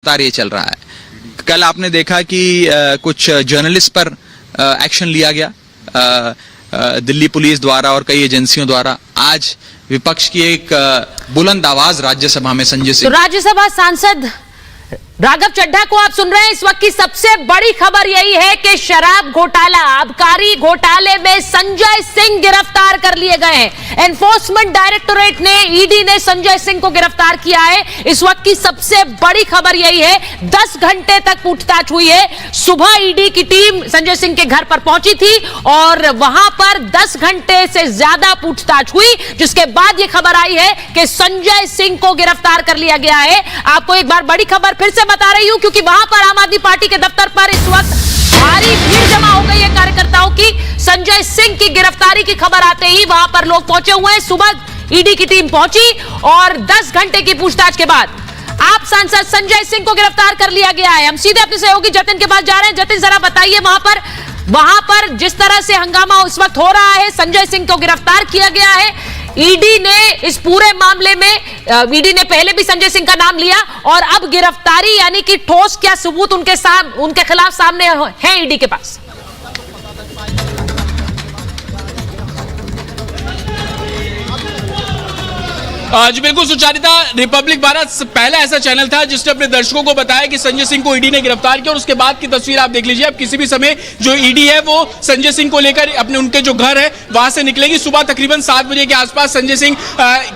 लगातार ये चल रहा है। कल आपने देखा कि कुछ जर्नलिस्ट पर एक्शन लिया गया दिल्ली पुलिस द्वारा और कई एजेंसियों द्वारा। आज विपक्ष की एक बुलंद आवाज राज्यसभा में संजय सिंह। तो राज्यसभा सांसद राघव चड्ढा को आप सुन रहे हैं। इस वक्त की सबसे बड़ी खबर यही है कि शराब घोटाला, आबकारी घोटाले में संजय सिंह गिरफ्तार कर लिए गए हैं। एनफोर्समेंट डायरेक्टोरेट ने, ईडी ने संजय सिंह को गिरफ्तार किया है। इस वक्त की सबसे बड़ी खबर यही है, 10 घंटे तक पूछताछ हुई है। सुबह ईडी की टीम संजय सिंह के घर पर पहुंची थी और वहां पर 10 घंटे से ज्यादा पूछताछ हुई, जिसके बाद यह खबर आई है कि संजय सिंह को गिरफ्तार कर लिया गया है। आपको एक बार बड़ी खबर फिर से बता रही हूं, क्योंकि वहां पर आम आदमी पार्टी के दफ्तर पर इस वक्त भारी भीड़ जमा हो गई है कार्यकर्ताओं की। संजय सिंह की गिरफ्तारी की खबर आते ही वहां पर लोग पहुंचे हुए हैं। सुबह ईडी की टीम पहुंची और 10 घंटे की पूछताछ के बाद आप सांसद संजय सिंह को गिरफ्तार कर लिया गया है। हम सीधे अपने सहयोगी जतिन के पास जा रहे हैं। जतिन, जरा बताइए वहां पर जिस तरह से हंगामा उस वक्त हो रहा है, संजय सिंह को गिरफ्तार किया गया है। ईडी ने इस पूरे मामले में ईडी ने पहले भी संजय सिंह का नाम लिया और अब गिरफ्तारी, यानी कि ठोस क्या सबूत उनके खिलाफ सामने है ईडी के पास? जी बिल्कुल सुचारिता, रिपब्लिक भारत पहला ऐसा चैनल था जिसने अपने दर्शकों को बताया कि संजय सिंह को ईडी ने गिरफ्तार किया और उसके बाद की तस्वीर आप देख लीजिए। अब किसी भी समय जो ईडी है वो संजय सिंह को लेकर उनके जो घर है वहां से निकलेगी। सुबह तकरीबन 7 बजे के आसपास संजय सिंह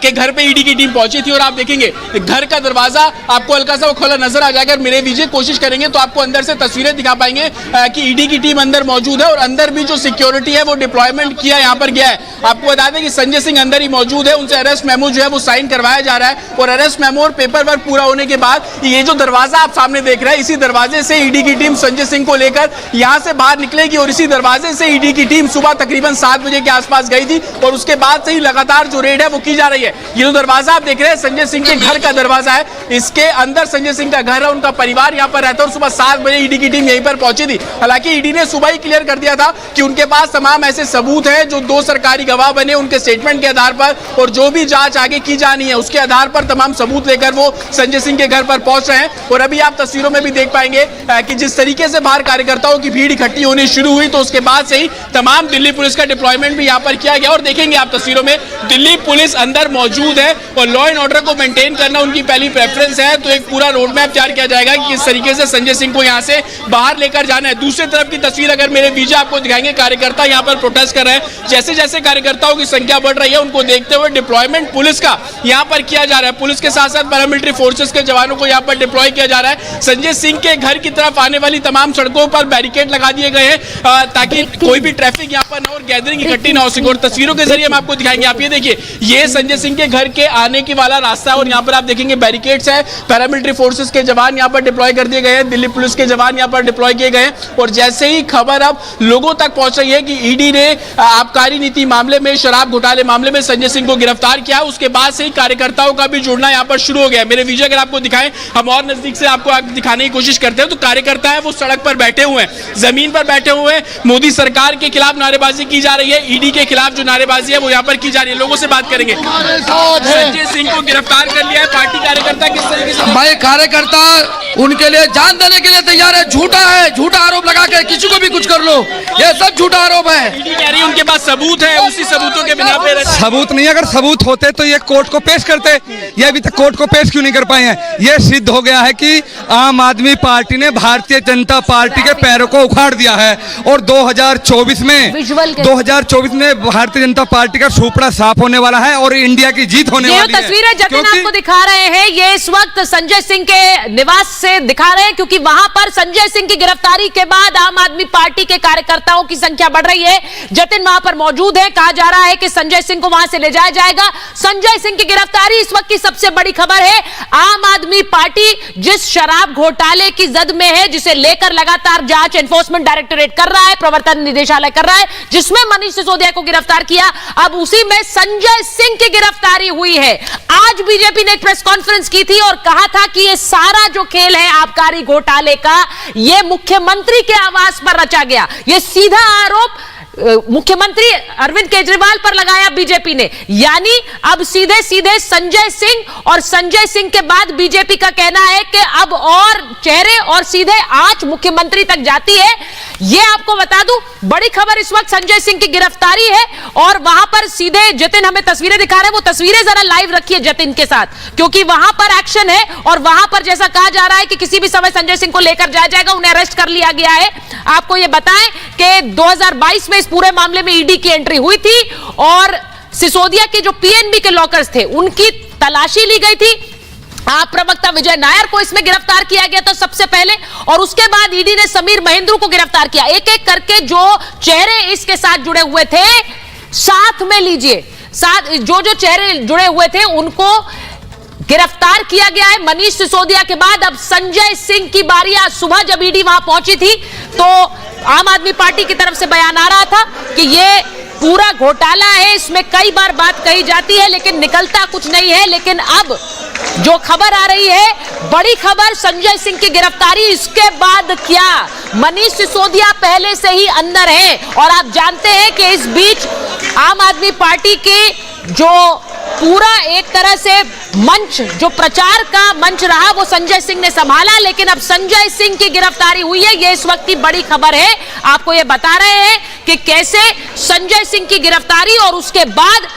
के घर पे ईडी की टीम पहुंची थी और आप देखेंगे घर का दरवाजा आपको हल्का सा वो खुला नजर आ जाएगा। मेरे विजय कोशिश करेंगे तो आपको अंदर से तस्वीरें दिखा पाएंगे कि ईडी की टीम अंदर मौजूद है और अंदर भी जो सिक्योरिटी है वो डिप्लॉयमेंट किया यहाँ पर गया है। आपको बता दें कि संजय सिंह अंदर ही मौजूद है, उनसे अरेस्ट मेमो जो है वो साइन करवाया जा रहा है और अरेस्ट मेमो और पेपर वर्क पूरा होने के बाद ये जो दरवाजा आप सामने देख रहे हैं, इसी दरवाजे से ईडी की टीम संजय सिंह को लेकर यहां से बाहर निकलेगी और इसी दरवाजे से ईडी की टीम सुबह तकरीबन 7 बजे के आसपास गई थी और उसके बाद से ही लगातार जो रेड है वो की जा रही है। ये जो दरवाजा आप देख रहे हैं संजय सिंह के घर का दरवाजा है, इसके अंदर संजय सिंह का घर है, उनका परिवार यहां पर रहता है और सुबह 7 बजे ईडी की टीम यहीं पर पहुंची थी। हालांकि ईडी ने सुबह ही क्लियर कर दिया था कि उनके पास तमाम ऐसे सबूत है जो 2 सरकारी गवाह बने उनके स्टेटमेंट के आधार पर और जो भी जांच आगे की जानी है उसके आधार पर तमाम सबूत लेकर वो संजय सिंह के घर पर पहुंच रहे हैं। और अभी आप तस्वीरों में भी देख पाएंगे कि जिस तरीके से बाहर कार्यकर्ताओं की भीड़ इकट्ठी होनी शुरू हुई तो उसके बाद से ही तमाम दिल्ली पुलिस का डिप्लॉयमेंट भी यहां पर किया गया और देखेंगे आप तस्वीरों में दिल्ली पुलिस अंदर मौजूद है और लॉ एंड ऑर्डर को मेंटेन करना उनकी पहली प्रेफरेंस है। तो एक पूरा रोड मैप तैयार किया जाएगा कि किस तरीके से संजय सिंह को यहां से बाहर लेकर जाना है। दूसरी तरफ की तस्वीर अगर मेरे विजय आपको दिखाएंगे, कार्यकर्ता यहां पर प्रोटेस्ट कर रहे हैं। जैसे जैसे कार्यकर्ताओं की संख्या बढ़ रही है उनको देखते हुए डिप्लॉयमेंट पुलिस का यहां पर किया जा रहा है। पुलिस के साथ साथ पैरामिलिट्री फोर्सेस के जवानों को यहां पर डिप्लॉय किया जा रहा है। संजय सिंह के घर की तरफ आने वाली तमाम सड़कों पर बैरिकेड लगा दिए गए हैं ताकि कोई भी ट्रैफिक यहां पर न और गैदरिंग इकट्ठी ना हो सके। और तस्वीरों के जरिए हम आपको दिखाएंगे। आप ये देखिए, ये संजय सिंह के घर के आने की वाला रास्ता है और यहां पर आप देखेंगे बैरिकेड्स है। पैरामिलिट्री फोर्सेस के जवान यहां पर डिप्लॉय कर दिए गए हैं, दिल्ली पुलिस के जवान यहां पर डिप्लॉय किए गए हैं। और जैसे ही खबर अब लोगों तक पहुंच रही है कि ईडी ने आबकारी नीति मामले में, शराब घोटाले मामले में संजय सिंह को गिरफ्तार किया, उसके बाद से ही कार्यकर्ताओं का भी जुड़ना यहां पर शुरू हो गया। मेरे विजय अगर आपको दिखाएं, हम और नजदीक से आपको दिखाने की कोशिश करते हैं तो कार्यकर्ता है वो सड़क पर बैठे हुए हैं, जमीन पर बैठे हुए हैं। मोदी सरकार के खिलाफ नारेबाजी की जा रही है, ईडी के खिलाफ जो नारेबाजी है वो यहाँ पर की जा रही है। लोगों से बात करेंगे। संजय सिंह को गिरफ्तार कर लिया है, पार्टी कार्यकर्ता किस तरीके से? भाई कार्यकर्ता उनके लिए जान देने के लिए तैयार है। झूठा है, झूठा आरोप लगा के किसी को भी कुछ कर लो, ये सब झूठा आरोप है। ईडी कह रही है उनके पास सबूत है, उसी सबूतों के बिना पे सबूत नहीं, अगर सबूत होते तो ये कोर्ट को पेश करते, ये अभी तक कोर्ट को पेश क्यों नहीं कर पाए हैं? ये सिद्ध हो गया है कि आम आदमी पार्टी ने भारतीय जनता पार्टी के पैरों को उखाड़ दिया है और 2024 में भारतीय जनता पार्टी का सुपड़ा साफ होने वाला है और इंडिया की जीत होने वाली है। तस्वीरें जतिन आपको दिखा रहे हैं, ये इस वक्त संजय सिंह के निवास से दिखा रहे हैं, क्योंकि वहां पर संजय सिंह की गिरफ्तारी के बाद आम आदमी पार्टी के कार्यकर्ताओं की संख्या बढ़ रही है। जतिन वहां पर मौजूद है, कहा जा रहा है कि संजय सिंह को वहां से ले जाया जाएगा। संजय सिंह की गिरफ्तारी इस वक्त की सबसे बड़ी खबर है। आम आदमी पार्टी जिस शराब घोटाले की जद में है, जिसे लेकर लगातार जांच एनफोर्समेंट डायरेक्टोरेट कर रहा है, प्रवर्तन निदेशालय कर रहा है, जिसमें मनीष सिसोदिया को गिरफ्तार किया, अब उसी में संजय सिंह की गिरफ्तारी हुई है। आज बीजेपी ने एक प्रेस कॉन्फ्रेंस की थी और कहा था कि ये सारा जो खेल है आबकारी घोटाले का, ये मुख्यमंत्री के आवास पर रचा गया। ये सीधा आरोप मुख्यमंत्री अरविंद केजरीवाल पर लगाया बीजेपी ने। यानी अब सीधे सीधे संजय सिंह, और संजय सिंह के बाद बीजेपी का कहना है कि अब और चेहरे और सीधे आंच मुख्यमंत्री तक जाती है। यह आपको बता दूं, बड़ी खबर इस वक्त संजय सिंह की गिरफ्तारी है, और वहां पर सीधे जतिन हमें तस्वीरें दिखा रहे हैं, वो तस्वीरें जरा लाइव रखिए जतिन के साथ, क्योंकि वहां पर एक्शन है और वहां पर जैसा कहा जा रहा है कि किसी भी समय संजय सिंह को लेकर जाया जाएगा, उन्हें अरेस्ट कर लिया गया है। आपको यह बताएं कि 2022 में इस पूरे मामले में ईडी की एंट्री हुई थी और सिसोदिया के जो पीएनबी के लॉकर्स थे उनकी तलाशी ली गई थी। आप प्रवक्ता विजय नायर को इसमें गिरफ्तार किया गया था सबसे पहले, और उसके बाद ईडी ने समीर महेंद्रू को गिरफ्तार किया। एक एक करके जो चेहरे इसके साथ जुड़े हुए थे, साथ में लीजिए, साथ जो चेहरे जुड़े हुए थे उनको गिरफ्तार किया गया है। मनीष सिसोदिया के बाद अब संजय सिंह की बारी। आज सुबह जब ईडी वहां पहुंची थी तो आम आदमी पार्टी की तरफ से बयान आ रहा था कि ये पूरा घोटाला है, इसमें कई बार बात कही जाती है लेकिन निकलता कुछ नहीं है। लेकिन अब जो खबर आ रही है, बड़ी खबर, संजय सिंह की गिरफ्तारी। इसके बाद क्या, मनीष सिसोदिया पहले से ही अंदर है, और आप जानते हैं कि इस बीच आम आदमी पार्टी के जो पूरा एक तरह से मंच, जो प्रचार का मंच रहा, वो संजय सिंह ने संभाला। लेकिन अब संजय सिंह की गिरफ्तारी हुई है, ये इस वक्त की बड़ी खबर है। आपको ये बता रहे हैं कि कैसे संजय सिंह की गिरफ्तारी, और उसके बाद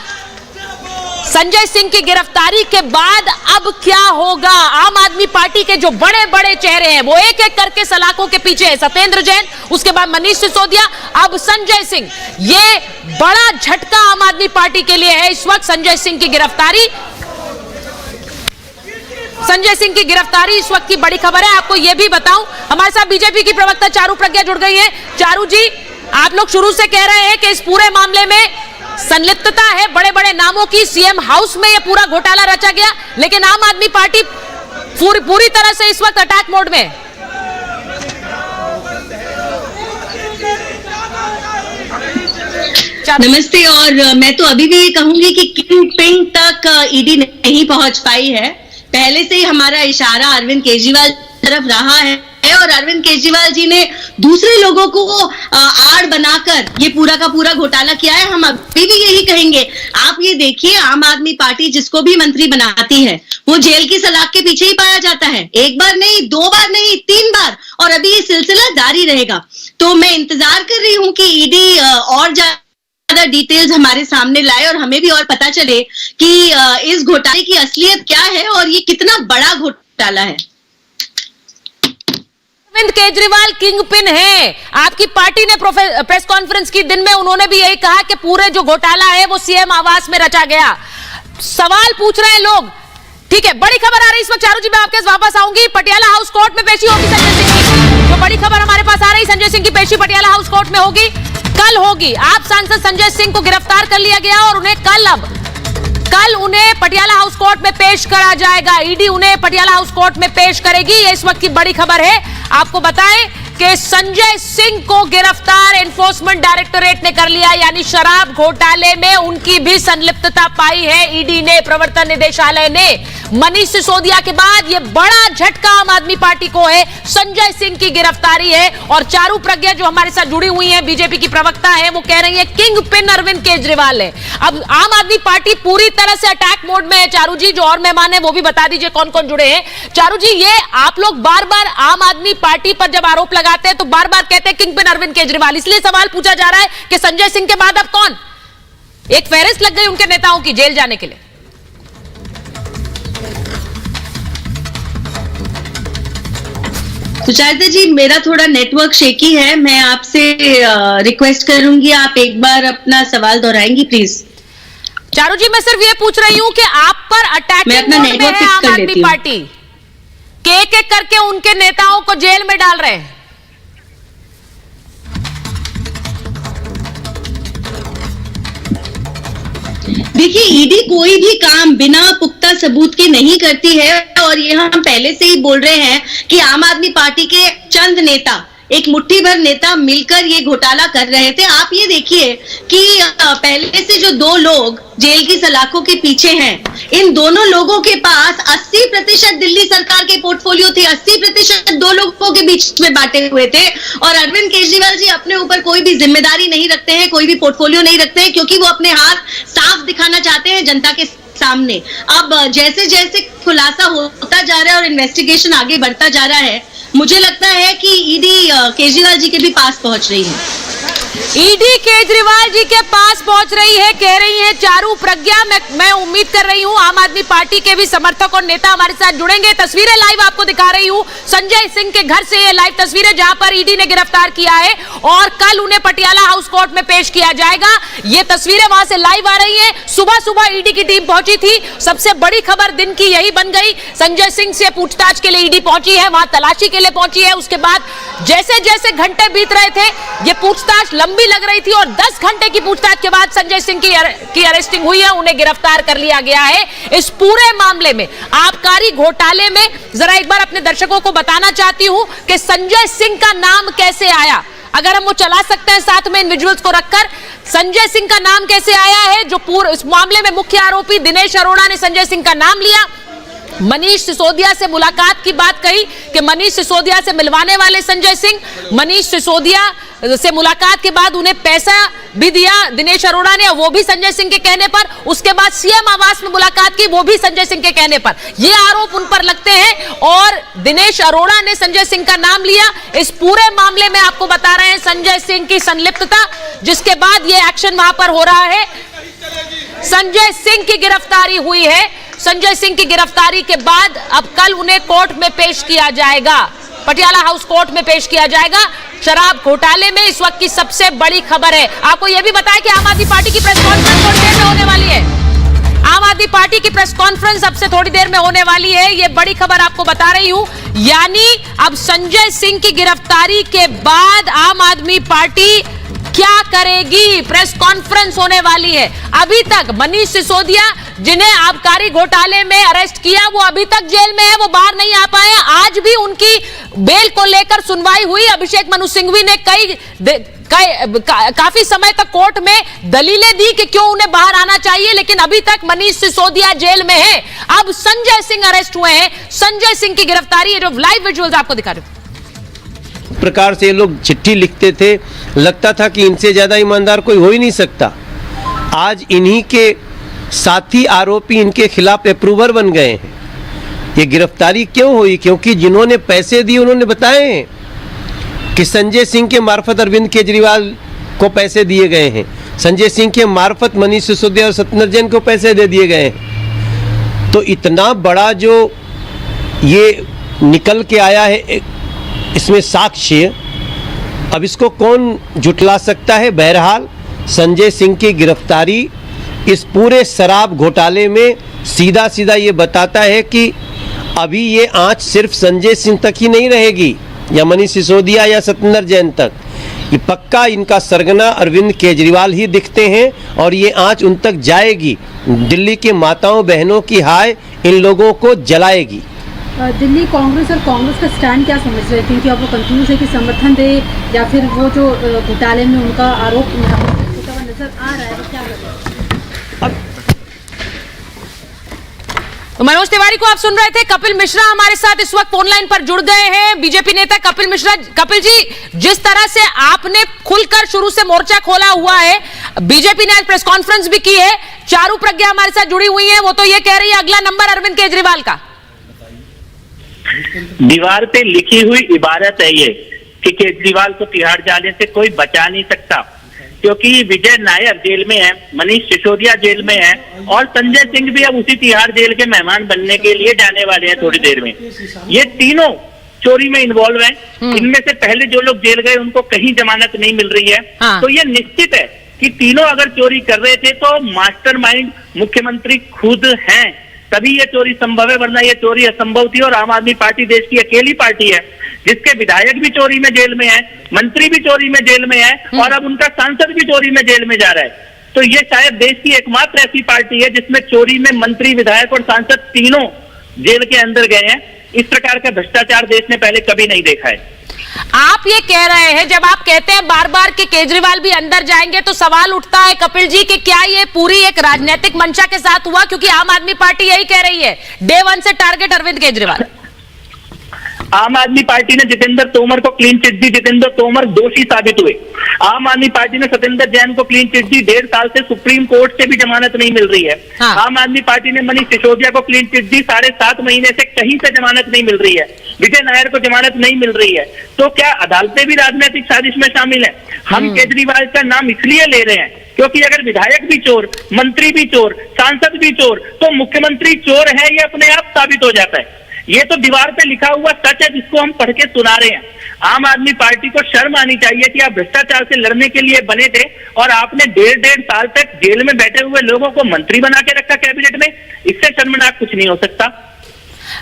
संजय सिंह की गिरफ्तारी के बाद अब क्या होगा। आम आदमी पार्टी के जो बड़े बड़े चेहरे हैं वो एक एक करके सलाखों के पीछे है। सत्येंद्र जैन, उसके बाद मनीष सिसोदिया, अब संजय सिंह। ये बड़ा झटका आम आदमी पार्टी के लिए है इस वक्त संजय सिंह की गिरफ्तारी। संजय सिंह की गिरफ्तारी इस वक्त की बड़ी खबर है। आपको यह भी बताऊं, हमारे साथ बीजेपी की प्रवक्ता चारू प्रज्ञा जुड़ गई है। चारू जी, आप लोग शुरू से कह रहे हैं कि इस पूरे मामले में संलिप्तता है बड़े बड़े नामों की, सीएम हाउस में यह पूरा घोटाला रचा गया, लेकिन आम आदमी पार्टी पूरी तरह से इस वक्त अटैक मोड में है। नमस्ते। और मैं तो अभी भी कहूंगी कि किंग पिन तक ईडी नहीं पहुंच पाई है। पहले से ही हमारा इशारा अरविंद केजरीवाल तरफ रहा है, और अरविंद केजरीवाल जी ने दूसरे लोगों को आड़ बनाकर ये पूरा का पूरा घोटाला किया है। हम अभी भी यही कहेंगे। आप ये देखिए, आम आदमी पार्टी जिसको भी मंत्री बनाती है वो जेल की सलाख के पीछे ही पाया जाता है। एक बार नहीं, दो बार नहीं, 3 बार, और अभी ये सिलसिला जारी रहेगा। तो मैं इंतजार कर रही हूँ कि ईडी और ज्यादा डिटेल्स हमारे सामने लाए और हमें भी और पता चले कि इस घोटाले की असलियत क्या है और ये कितना बड़ा घोटाला है। अरविंद केजरीवाल किंग पिन है। आपकी पार्टी ने प्रेस कॉन्फ्रेंस की दिन में उन्होंने भी यही कहा कि पूरे जो घोटाला है वो सीएम आवास में रचा गया। सवाल पूछ रहे हैं लोग। ठीक है, बड़ी खबर आ रही है इस वक्त। चारू जी, मैं आपके वापस आऊंगी। पटियाला हाउस कोर्ट में पेशी होगी संजय सिंह की। जो बड़ी खबर हमारे पास आ रही है, संजय सिंह की पेशी पटियाला हाउस कोर्ट में होगी, कल होगी। आप सांसद संजय सिंह को गिरफ्तार कर लिया गया और उन्हें कल उन्हें पटियाला हाउस कोर्ट में पेश करा जाएगा। ईडी उन्हें पटियाला हाउस कोर्ट में पेश करेगी। ये इस वक्त की बड़ी खबर है। आपको बताएं कि संजय सिंह को गिरफ्तार एनफोर्समेंट डायरेक्टोरेट ने कर लिया, यानी शराब घोटाले में उनकी भी संलिप्तता पाई है ईडी ने, प्रवर्तन निदेशालय ने। मनीष सिसोदिया के बाद यह बड़ा झटका आम आदमी पार्टी को है, संजय सिंह की गिरफ्तारी है। और चारू प्रज्ञा जो हमारे साथ जुड़ी हुई है, बीजेपी की प्रवक्ता है, वो कह रही है किंग पिन अरविंद केजरीवाल है। अब आम आदमी पार्टी पूरी तरह से अटैक मोड में है। चारू जी, जो और मेहमान है वो भी बता दीजिए कौन कौन जुड़े हैं। चारू जी, ये आप लोग बार बार आम आदमी पार्टी पर जब आरोप लगाते हैं तो बार बार कहते हैं किंग पिन अरविंद केजरीवाल, इसलिए सवाल पूछा जा रहा है कि संजय सिंह के बाद अब कौन? एक फहरिस्त लग गई उनके नेताओं की जेल जाने के लिए। सुचारिता जी, मेरा थोड़ा नेटवर्क शेकी है, मैं आपसे रिक्वेस्ट करूंगी, आप एक बार अपना सवाल दोहराएंगी प्लीज। चारू जी, मैं सिर्फ ये पूछ रही हूं कि आप पर अटैक मैं अपना नेटवर्क है फिक्स आम कर आदमी लेती हूं। पार्टी के एक करके उनके नेताओं को जेल में डाल रहे हैं। देखिए, ईडी कोई भी काम बिना पुख्ता सबूत के नहीं करती है, और ये हम पहले से ही बोल रहे हैं कि आम आदमी पार्टी के चंद नेता, एक मुट्ठी भर नेता मिलकर ये घोटाला कर रहे थे। आप ये देखिए कि पहले से जो 2 लोग जेल की सलाखों के पीछे हैं, इन दोनों लोगों के पास 80% दिल्ली सरकार के पोर्टफोलियो थे, 80% दो लोगों के बीच में बांटे हुए थे। और अरविंद केजरीवाल जी अपने ऊपर कोई भी जिम्मेदारी नहीं रखते हैं, कोई भी पोर्टफोलियो नहीं रखते हैं, क्योंकि वो अपने हाथ साफ दिखाना चाहते हैं जनता के सामने। अब जैसे जैसे खुलासा होता जा रहा है और इन्वेस्टिगेशन आगे बढ़ता जा रहा है, मुझे लगता है कि ईडी केजरीवाल जी के भी पास पहुंच रही है। ईडी केजरीवाल जी के पास पहुंच रही है, कह रही है चारू प्रज्ञा। मैं उम्मीद कर रही हूं आम आदमी पार्टी के भी समर्थक और नेता हमारे साथ जुड़ेंगे। तस्वीरें लाइव आपको दिखा रही हूं संजय सिंह के घर से, ये लाइव तस्वीरें जहां पर ईडी ने गिरफ्तार किया है और कल उन्हें पटियाला हाउस कोर्ट में पेश किया जाएगा। ये तस्वीरें वहां से लाइव आ रही है। सुबह सुबह ईडी की टीम पहुंची थी। सबसे बड़ी खबर दिन की यही बन गई। संजय सिंह से पूछताछ के लिए ईडी पहुंची है, वहां तलाशी के लिए पहुंची है। उसके बाद जैसे जैसे घंटे बीत रहे थे, ये पूछताछ लंबी लग रही थी और 10 घंटे की पूछताछ के बाद संजय सिंह की अरेस्टिंग हुई है, उन्हें गिरफ्तार कर लिया गया है। इस पूरे मामले में, आबकारी घोटाले में, जरा एक बार अपने दर्शकों को बताना चाहती हूं कि संजय सिंह का नाम कैसे आया। अगर हम वो चला सकते हैं साथ में इन विजुअल्स को रखकर, संजय सिंह का नाम कैसे आया है। जो पूरे इस मामले में मुख्य आरोपी दिनेश अरोड़ा ने संजय सिंह का नाम लिया। मनीष सिसोदिया से मुलाकात की बात कही कि मनीष सिसोदिया से मिलवाने वाले संजय सिंह। मनीष सिसोदिया से मुलाकात के बाद उन्हें पैसा भी दिया दिनेश अरोड़ा ने, वो भी संजय सिंह के कहने पर। उसके बाद सीएम आवास में मुलाकात की, वो भी संजय सिंह के कहने पर। ये आरोप उन पर लगते हैं और दिनेश अरोड़ा ने संजय सिंह का नाम लिया। इस पूरे मामले में आपको बता रहे हैं संजय सिंह की संलिप्तता, जिसके बाद ये एक्शन वहां पर हो रहा है। संजय सिंह की गिरफ्तारी हुई है। संजय सिंह की गिरफ्तारी के बाद अब कल उन्हें कोर्ट में पेश किया जाएगा, पटियाला हाउस कोर्ट में पेश किया जाएगा। शराब घोटाले में इस वक्त की सबसे बड़ी खबर है। आपको यह भी बताया कि आम आदमी पार्टी की प्रेस कॉन्फ्रेंस थोड़ी देर में होने वाली है। आम आदमी पार्टी की प्रेस कॉन्फ्रेंस अब से थोड़ी देर में होने वाली है। यह बड़ी खबर आपको बता रही हूं। यानी अब संजय सिंह की गिरफ्तारी के बाद आम आदमी पार्टी क्या करेगी, प्रेस कॉन्फ्रेंस होने वाली है। अभी तक मनीष सिसोदिया, जिन्हें आबकारी घोटाले में अरेस्ट किया, वो अभी तक जेल में है, वो बाहर नहीं आ पाए। आज भी उनकी बेल को लेकर सुनवाई हुई। अभिषेक मनु सिंघवी ने काफी समय तक कोर्ट में दलीलें दी कि क्यों उन्हें बाहर आना चाहिए, लेकिन अभी तक मनीष सिसोदिया जेल में है। अब संजय सिंह अरेस्ट हुए हैं। संजय सिंह की गिरफ्तारी, ये जो लाइव विजुअल्स आपको दिखा रहे हो। प्रकार से लोग चिट्ठी लिखते थे, लगता था कि इनसे ज्यादा ईमानदार कोई हो ही नहीं सकता। आज इन्हीं के साथी आरोपी इनके खिलाफ अप्रूवर बन गए हैं। ये गिरफ्तारी क्यों हुई? क्योंकि जिन्होंने पैसे दिए उन्होंने बताए हैं कि संजय सिंह के मार्फत अरविंद केजरीवाल को पैसे दिए गए हैं, संजय सिंह के मार्फत मनीष सिसोदिया और सत्येंद्र जैन को पैसे दे दिए गए हैं। तो इतना बड़ा जो ये निकल के आया है, इसमें साक्ष्य, अब इसको कौन जुटला सकता है? बहरहाल संजय सिंह की गिरफ्तारी इस पूरे शराब घोटाले में सीधा सीधा ये बताता है कि अभी ये आंच सिर्फ संजय सिंह तक ही नहीं रहेगी या मनीष सिसोदिया या सत्येंद्र जैन तक। ये पक्का इनका सरगना अरविंद केजरीवाल ही दिखते हैं और ये आंच उन तक जाएगी। दिल्ली के माताओं बहनों की हाय इन लोगों को जलाएगी। दिल्ली कांग्रेस और कांग्रेस का स्टैंड क्या समझ रहे हैं? क्योंकि अब वो कंफ्यूज है कि समर्थन दे या फिर वो जो घोटाले में उनका आरोप नजर आ रहा है, क्या लग रहा है? तो मनोज तिवारी को आप सुन रहे थे। कपिल मिश्रा हमारे साथ इस वक्त फोन लाइन पर जुड़ गए हैं, बीजेपी नेता कपिल मिश्रा। कपिल जी, जिस तरह से आपने खुलकर शुरू से मोर्चा खोला हुआ है, बीजेपी ने आज प्रेस कॉन्फ्रेंस भी की है, चारू प्रज्ञा हमारे साथ जुड़ी हुई है, वो तो ये कह रही है अगला नंबर अरविंद केजरीवाल का। दीवार पे लिखी हुई इबारत है ये कि केजरीवाल को तिहाड़ जाने से कोई बचा नहीं सकता, क्योंकि विजय नायर जेल में है, मनीष सिसोदिया जेल में है और संजय सिंह भी अब उसी तिहाड़ जेल के मेहमान बनने के लिए जाने वाले हैं थोड़ी देर में। ये तीनों चोरी में इन्वॉल्व हैं। इनमें से पहले जो लोग जेल गए उनको कहीं जमानत नहीं मिल रही है। तो ये निश्चित है कि तीनों अगर चोरी कर रहे थे तो मास्टरमाइंड मुख्यमंत्री खुद हैं, तभी ये चोरी संभव है, वरना ये चोरी असंभव थी। और आम आदमी पार्टी देश की अकेली पार्टी है जिसके विधायक भी चोरी में जेल में है, मंत्री भी चोरी में जेल में है और अब उनका सांसद भी चोरी में जेल में जा रहा है। तो ये शायद देश की एकमात्र ऐसी पार्टी है जिसमें चोरी में मंत्री, विधायक और सांसद तीनों जेल के अंदर गए हैं। इस प्रकार का भ्रष्टाचार देश ने पहले कभी नहीं देखा है। आप ये कह रहे हैं, जब आप कहते हैं बार बार कि केजरीवाल भी अंदर जाएंगे, तो सवाल उठता है कपिल जी कि क्या ये पूरी एक राजनीतिक मंशा के साथ हुआ? क्योंकि आम आदमी पार्टी यही कह रही है, डे वन से टारगेट अरविंद केजरीवाल। आम आदमी पार्टी ने जितेंद्र तोमर को क्लीन चिट दी, जितेंद्र तोमर दोषी साबित हुए। आम आदमी पार्टी ने सत्येंद्र जैन को क्लीन चिट दी, 1.5 साल से सुप्रीम कोर्ट से भी जमानत नहीं मिल रही है। हाँ। आम आदमी पार्टी ने मनीष सिसोदिया को क्लीन चिट दी, 7.5 महीने से कहीं से जमानत नहीं मिल रही है। विजय नायर को जमानत नहीं मिल रही है। तो क्या अदालतें भी राजनीतिक साजिश में शामिल है? हम केजरीवाल का नाम इसलिए ले रहे हैं क्योंकि अगर विधायक भी चोर, मंत्री भी चोर, सांसद भी चोर, तो मुख्यमंत्री चोर है ये अपने आप साबित हो जाता है। ये तो दीवार पे लिखा हुआ सच है जिसको हम पढ़ के सुना रहे हैं। आम आदमी पार्टी को शर्म आनी चाहिए कि आप भ्रष्टाचार से लड़ने के लिए बने थे और आपने 1.5 साल तक जेल में बैठे हुए लोगों को मंत्री बना के रखा कैबिनेट में। इससे शर्मनाक कुछ नहीं हो सकता।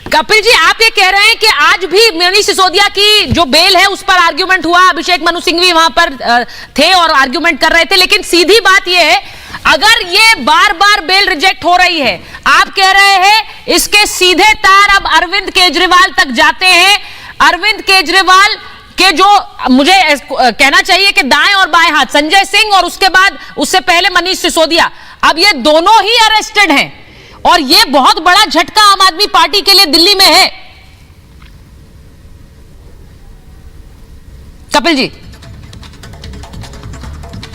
कपिल जी, आप ये कह रहे हैं कि आज भी मनीष सिसोदिया की जो बेल है उस पर आर्ग्यूमेंट हुआ, अभिषेक मनु सिंह भी वहां पर थे और आर्ग्यूमेंट कर रहे थे, लेकिन सीधी बात यह है अगर ये बार बार बेल रिजेक्ट हो रही है, आप कह रहे हैं इसके सीधे तार अब अरविंद केजरीवाल तक जाते हैं। अरविंद केजरीवाल के जो मुझे कहना चाहिए कि दाएं और बाएं हाथ संजय सिंह और उसके बाद उससे पहले मनीष सिसोदिया, अब ये दोनों ही अरेस्टेड हैं और ये बहुत बड़ा झटका आम आदमी पार्टी के लिए दिल्ली में है। कपिल जी,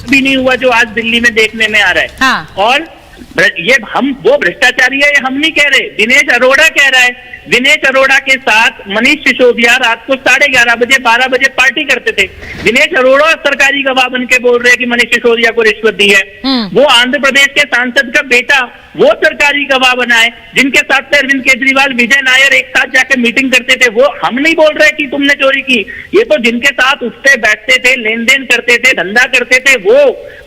भी नहीं हुआ जो आज दिल्ली में देखने में आ रहा है। हाँ। और ये हम वो भ्रष्टाचारी है ये हम नहीं कह रहे, दिनेश अरोड़ा कह रहा है। दिनेश अरोड़ा के साथ मनीष सिसोदिया रात को 11:30 बजे 12 बजे पार्टी करते थे। दिनेश अरोड़ा सरकारी गवाह बन के बोल रहे हैं कि मनीष सिसोदिया को रिश्वत दी है। वो आंध्र प्रदेश के सांसद का बेटा वो सरकारी गवाह बना है, जिनके साथ अरविंद केजरीवाल, विजय नायर एक साथ जाकर मीटिंग करते थे। वो हम नहीं बोल रहे कि तुमने चोरी की, ये तो जिनके साथ उठते बैठते थे, लेन देन करते थे, धंधा करते थे, वो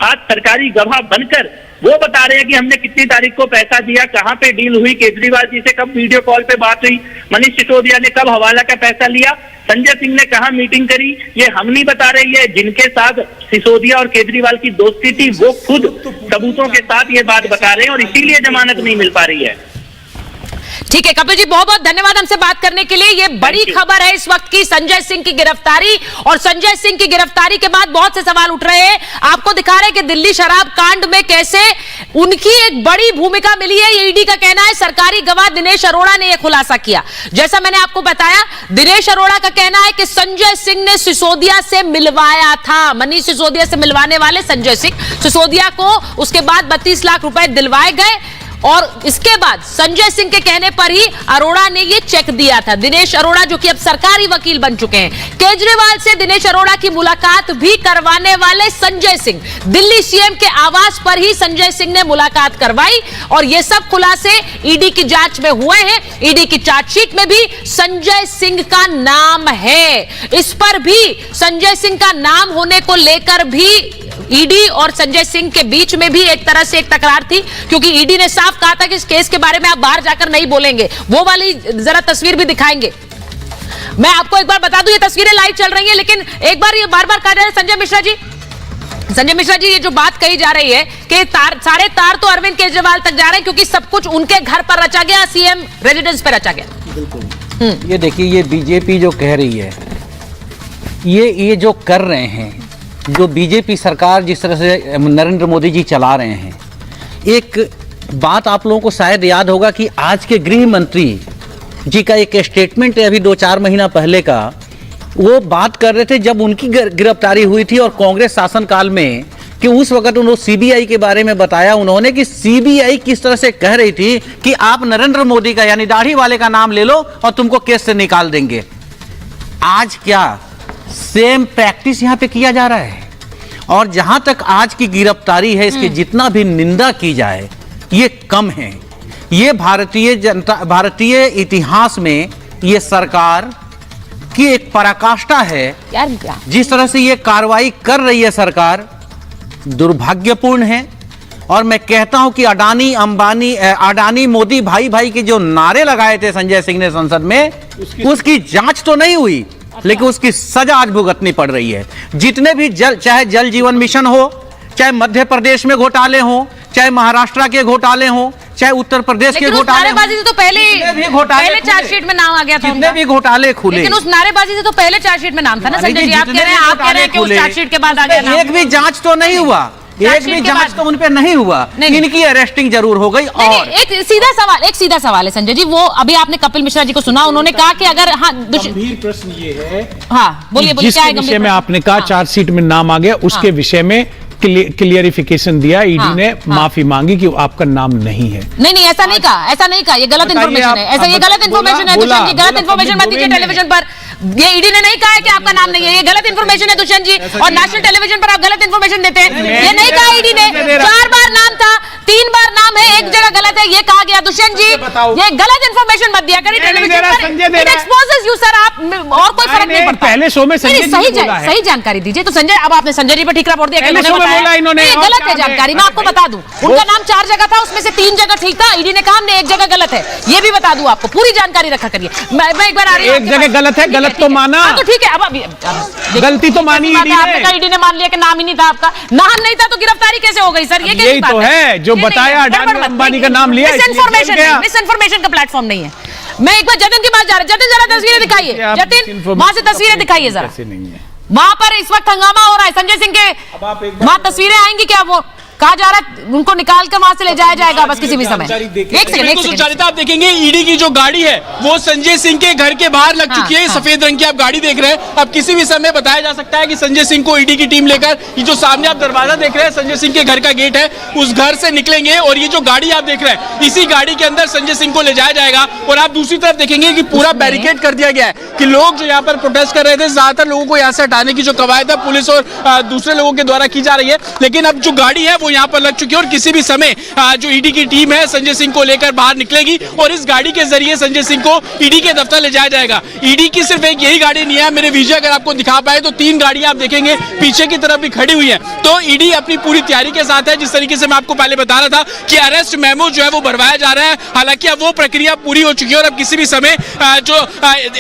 आज सरकारी गवाह बनकर वो बता रहे हैं कि हमने कितनी तारीख को पैसा दिया, कहां पे डील हुई, केजरीवाल जी से कब वीडियो कॉल पे बात हुई, मनीष सिसोदिया ने कब हवाला का पैसा लिया, संजय सिंह ने कहां मीटिंग करी, ये हम नहीं बता रहे। ये जिनके साथ सिसोदिया और केजरीवाल की दोस्ती थी वो खुद सबूतों के साथ ये बात बता रहे हैं और इसीलिए जमानत नहीं मिल पा रही है। ठीक है कपिल जी, बहुत बहुत धन्यवाद हमसे बात करने के लिए। ये बड़ी खबर है इस वक्त की, संजय सिंह की गिरफ्तारी, और संजय सिंह की गिरफ्तारी के बाद बहुत से सवाल उठ रहे हैं। आपको दिखा रहे हैं कि दिल्ली शराब कांड में कैसे उनकी एक बड़ी भूमिका मिली है। ये ईडी का कहना है। सरकारी गवाह दिनेश अरोड़ा ने यह खुलासा किया। जैसा मैंने आपको बताया, दिनेश अरोड़ा का कहना है कि संजय सिंह ने सिसोदिया से मिलवाया था। मनीष सिसोदिया से मिलवाने वाले संजय सिंह, सिसोदिया को उसके बाद 32 लाख रुपए दिलवाए गए और इसके बाद संजय सिंह के कहने पर ही अरोड़ा ने यह चेक दिया था। दिनेश अरोड़ा जो कि अब सरकारी वकील बन चुके हैं, केजरीवाल से दिनेश अरोड़ा की मुलाकात भी करवाने वाले संजय सिंह, दिल्ली सीएम के आवास पर ही संजय सिंह ने मुलाकात करवाई और ये सब खुलासे ईडी की जांच में हुए हैं। ईडी की चार्जशीट में भी संजय सिंह का नाम है। इस पर भी संजय सिंह का नाम होने को लेकर भी ईडी और संजय सिंह के बीच में भी एक तरह से एक तकरार थी, क्योंकि ईडी ने साफ कहा था कि इस केस के बारे में आप बाहर जाकर नहीं बोलेंगे। वो वाली जरा तस्वीर भी दिखाएंगे। मैं आपको एक बार बता दूं, ये तस्वीरें लाइव चल रही हैं, लेकिन एक बार ये बार बार कहा जा रहा है संजय मिश्रा जी, ये जो बात कही जा रही है कि सारे तार तो अरविंद केजरीवाल तक जा रहे हैं क्योंकि सब कुछ उनके घर पर रचा गया, सीएम रेजिडेंस पर रचा गया। बिल्कुल। ये देखिए, ये बीजेपी जो कह रही है, ये जो कर रहे हैं, जो बीजेपी सरकार जिस तरह से नरेंद्र मोदी जी चला रहे हैं, एक बात आप लोगों को शायद याद होगा कि आज के गृह मंत्री जी का एक स्टेटमेंट है अभी 2-4 महीना पहले का। वो बात कर रहे थे जब उनकी गिरफ्तारी हुई थी और कांग्रेस शासनकाल में, कि उस वक्त उन्होंने सीबीआई के बारे में बताया उन्होंने कि सीबीआई किस तरह से कह रही थी कि आप नरेंद्र मोदी का यानी दाढ़ी वाले का नाम ले लो और तुमको केस से निकाल देंगे। आज क्या सेम प्रैक्टिस यहां पे किया जा रहा है। और जहां तक आज की गिरफ्तारी है, इसकी जितना भी निंदा की जाए ये कम है। ये भारतीय इतिहास में ये सरकार की एक पराकाष्ठा है। जिस तरह से ये कार्रवाई कर रही है सरकार, दुर्भाग्यपूर्ण है। और मैं कहता हूं कि अडानी मोदी भाई भाई के जो नारे लगाए थे संजय सिंह ने संसद में, उसकी जांच तो नहीं हुई, लेकिन उसकी सजा आज भुगतनी पड़ रही है। जितने भी चाहे जल जीवन मिशन हो, चाहे मध्य प्रदेश में घोटाले हो, चाहे महाराष्ट्र के घोटाले हो, चाहे उत्तर प्रदेश के घोटाले हो, से तो पहले चार्जशीट में नाम आ गया था। जितने भी घोटाले खुले, लेकिन उस नारेबाजी से तो पहले चार्जशीट में नाम था ना संजय जी। आप कह रहे हैं कि उस चार्जशीट के बाद आ गया नाम। एक भी जांच तो नहीं हुआ। एक भी जांच तो उन पे नहीं हुआ, इनकी अरेस्टिंग जरूर हो गई। और एक सीधा सवाल है संजय जी, वो अभी आपने कपिल मिश्रा जी को सुना, उन्होंने कहा कि अगर गंभीर प्रश्न ये है, हाँ बोलिए जिस विषय में आपने कहा चार्जशीट में नाम आ गया, उसके विषय में क्लियरिफिकेशन दिया, ईडी ने माफी मांगी कि आपका नाम नहीं है। नहीं ऐसा नहीं कहा, ये गलत इन्फॉर्मेशन है, ऐसा ये गलत इन्फॉर्मेशन है दुष्यंत जी, गलत इन्फॉर्मेशन मत दीजिए टेलीविजन पर। ये ईडी ने नहीं कहा है कि आपका नाम नहीं है, ये गलत इन्फॉर्मेशन है दुष्यंत जी, और नेशनल टेलीविजन पर आप गलत इन्फॉर्मेशन देते हैं। ये नहीं कहा ईडी ने, 4 बार नाम था, 3 बार नाम है, एक जगह गलत है, ये कहा गया। दुष्यंत जी ये गलत इन्फॉर्मेशन मत दिया करिए टेलीविजन पर, इट एक्सपोजेस यू सर, आप और कोई फर्क नहीं पड़ता। पहले शो में सही जानकारी दीजिए। तो संजय, अब आपने संजय जी पर ठीक रिपोर्ट दिया, इन्होंने गलत है जानकारी, मैं आपको बता दूं, उनका नाम 4 जगह था, उसमें से 3 जगह ठीक था, ईडी ने कहा हमने 1 जगह गलत है, ये भी बता दूं आपको, पूरी जानकारी रखा करिए। मैं एक बार आ रही हूं, 1 जगह गलत है, गलत तो माना, तो ठीक है। अब गलती तो मानी ईडी ने मान लिया कि नाम ही नहीं था आपका, नाम नहीं था तो गिरफ्तारी कैसे हो गई सर? ये यही तो है जो बताया, अडानी अंबानी का नाम लिया, मिसइंफॉर्मेशन का प्लेटफॉर्म नहीं है। मैं एक बार जतिन के पास जा रहा, जतिन जरा तस्वीरें दिखाइए, जतिन वहां से तस्वीरें दिखाइए जरा, वहां पर इस वक्त हंगामा हो रहा है संजय सिंह के, वहां तस्वीरें आएंगी क्या? वो कहा जा रहा है उनको निकाल कर वहां से ले जाया जाएगा बस किसी भी समय। एक सेकंड आप देखेंगे ईडी की जो गाड़ी है वो संजय सिंह के घर के बाहर लग चुकी है। सफेद रंग की आप गाड़ी देख रहे हैं, अब किसी भी समय बताया जा सकता है कि संजय सिंह को ईडी की टीम लेकर, ये जो सामने आप दरवाजा देख रहे हैं संजय सिंह के घर का गेट है, उस घर से निकलेंगे, और ये जो गाड़ी आप देख रहे हैं इसी गाड़ी के अंदर संजय सिंह को ले जाया जाएगा। और आप दूसरी तरफ देखेंगे कि पूरा बैरिकेड कर दिया गया है कि लोग जो यहाँ पर प्रोटेस्ट कर रहे थे, ज्यादातर लोगों को यहाँ से हटाने की जो कवायद है पुलिस और दूसरे लोगों के द्वारा की जा रही है, लेकिन अब जो गाड़ी है वो यहाँ पर लग चुकी है और किसी भी समय जो ईडी की टीम है संजय सिंह को लेकर बाहर निकलेगी और इस गाड़ी के जरिए संजय सिंह को ईडी के दफ्तर ले जाया जाएगा। ईडी की सिर्फ एक यही गाड़ी नहीं है, मेरे विजय अगर आपको दिखा पाए तो 3 गाड़ियां आप देखेंगे पीछे की तरफ भी खड़ी हुई है। तो ईडी अपनी पूरी तैयारी के साथ है। जिस तरीके से मैं आपको पहले बता रहा था कि अरेस्ट मेमो जो है वो भरवाया जा रहा है, हालांकि अब वो प्रक्रिया पूरी हो चुकी है और अब किसी भी समय जो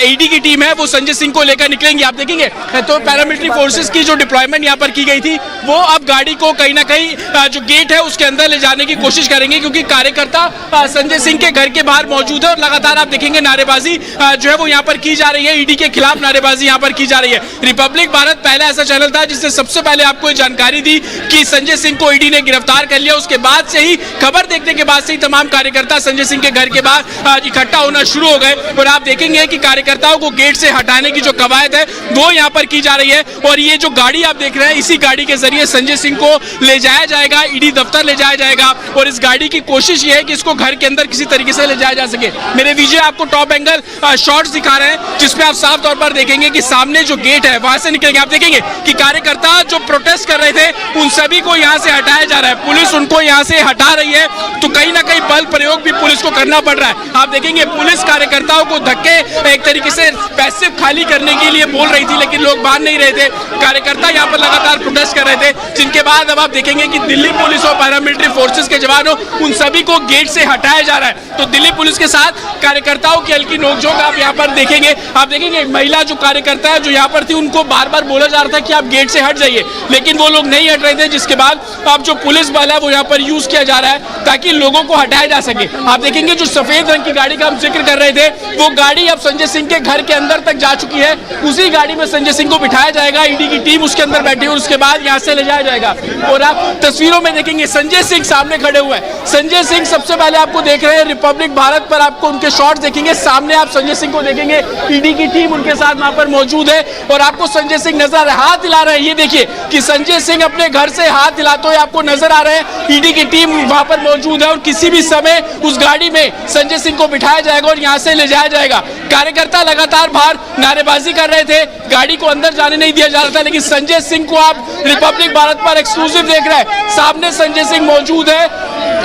ईडी की टीम है वो संजय सिंह को लेकर निकलेंगी। आप देखेंगे तो पैरामिलिट्री फोर्सेस की जो डिप्लॉयमेंट यहाँ पर की गई थी वो अब गाड़ी को कहीं ना कहीं जो गेट है उसके अंदर ले जाने की कोशिश करेंगे, क्योंकि कार्यकर्ता संजय सिंह के घर के बाहर मौजूद है और लगातार आप देखेंगे नारेबाजी जो है वो यहाँ पर की जा रही है, ईडी के खिलाफ नारेबाजी यहाँ पर की जा रही है। रिपब्लिक भारत पहला ऐसा चैनल था जिसने सबसे पहले आपको ये जानकारी दी कि संजय सिंह को ईडी ने गिरफ्तार कर लिया। उसके बाद से ही खबर देखने के बाद से ही तमाम कार्यकर्ता संजय सिंह के घर के बाहर इकट्ठा होना शुरू हो गए और आप देखेंगे कि कार्यकर्ताओं को गेट से हटाने की जो कवायद है वो यहाँ पर की जा रही है। और ये जो गाड़ी आप देख रहे हैं इसी गाड़ी के जरिए संजय सिंह को ले जाया जाएगा, ईडी दफ्तर ले जाया जाएगा और इस गाड़ी की कोशिश ये है कि इसको घर के अंदर किसी तरीके से ले जाया जा सके। मेरे विजय आपको टॉप एंगल शॉट्स दिखा रहे हैं जिसमें आप साफ तौर पर देखेंगे कि सामने जो गेट है वहां से निकलेंगे। आप देखेंगे कि कार्यकर्ता जो प्रोटेस्ट कर रहे थे उन सभी को यहां से हटाया जा रहा है, पुलिस उनको यहां से हटा रही है, तो कहीं ना कहीं बल प्रयोग भी पुलिस को करना पड़ रहा है। आप देखेंगे पुलिस कार्यकर्ताओं को धक्के एक तरीके से पैसे खाली करने के लिए बोल रही थी, लेकिन लोग मान नहीं रहे थे। कार्यकर्ता यहाँ पर लगातार प्रोटेस्ट कर रहे थे, जिनके बाद अब आप देखेंगे कि दिल्ली पुलिस और पैरामिलिट्री फोर्सेस के जवानों उन सभी को गेट से हटाया जा रहा है। तो दिल्ली पुलिस के साथ कार्यकर्ताओं की हल्की नोकझोंक आप यहाँ पर देखेंगे। आप देखेंगे महिला जो कार्यकर्ता है जो यहाँ पर थी उनको बार बार बोला जा रहा था कि आप गेट से हट जाइए, लेकिन वो लोग नहीं हट रहे थे, जिसके बाद अब जो पुलिस बल है वो यहाँ पर यूज किया जा रहा है ताकि लोगों को हटाया जा सके। आप देखेंगे जो सफेद रंग की गाड़ी का हम जिक्र कर रहे थे वो गाड़ी अब संजय सिंह के घर के अंदर तक जा चुकी है। उसी गाड़ी में संजय सिंह को बिठाया जाएगा, ईडी की टीम उसके अंदर बैठी है और उसके बाद यहाँ से ले जाया जाएगा। और आप तस्वीरों में देखेंगे संजय सिंह सामने खड़े हुए हैं। संजय सिंह सबसे पहले आपको देख रहे हैं रिपब्लिक भारत पर, आपको उनके शॉट्स देखेंगे, सामने आप संजय सिंह को देखेंगे, ईडी की टीम उनके साथ वहां पर मौजूद है और आपको संजय सिंह नजर आ रहे हैं, हाथ हिला रहे हैं। ये देखिए कि संजय सिंह अपने घर से हाथ हिलाते हुए आपको नजर आ रहे हैं। ईडी की टीम वहां पर मौजूद है और किसी भी समय उस गाड़ी में संजय सिंह को बिठाया जाएगा और यहां से ले जाया जाएगा। कार्यकर्ता लगातार बाहर नारेबाजी कर रहे थे, गाड़ी को अंदर जाने नहीं दिया जा रहा था, लेकिन संजय सिंह को आप रिपब्लिक भारत पर एक्सक्लूसिव देख रहे हैं। सामने संजय सिंह मौजूद है,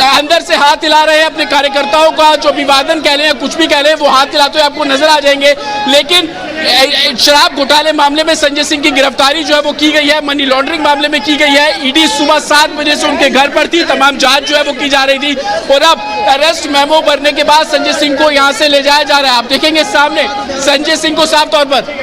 अंदर से हाथ हिला रहे हैं, अपने कार्यकर्ताओं का जो अभिवादन कह लें या कुछ भी कह लें वो हाथ हिलाते हुए आपको नजर आ जाएंगे। लेकिन शराब घोटाले मामले में संजय सिंह की गिरफ्तारी जो है वो की गई है, मनी लॉन्ड्रिंग मामले में की गई है। ईडी सुबह 7 बजे से उनके घर पर थी, तमाम जांच जो है वो की जा रही थी और अब अरेस्ट मेमो भरने के बाद संजय सिंह को यहां से ले जाया जा रहा है। आप देखेंगे सामने संजय सिंह को साफ तौर पर,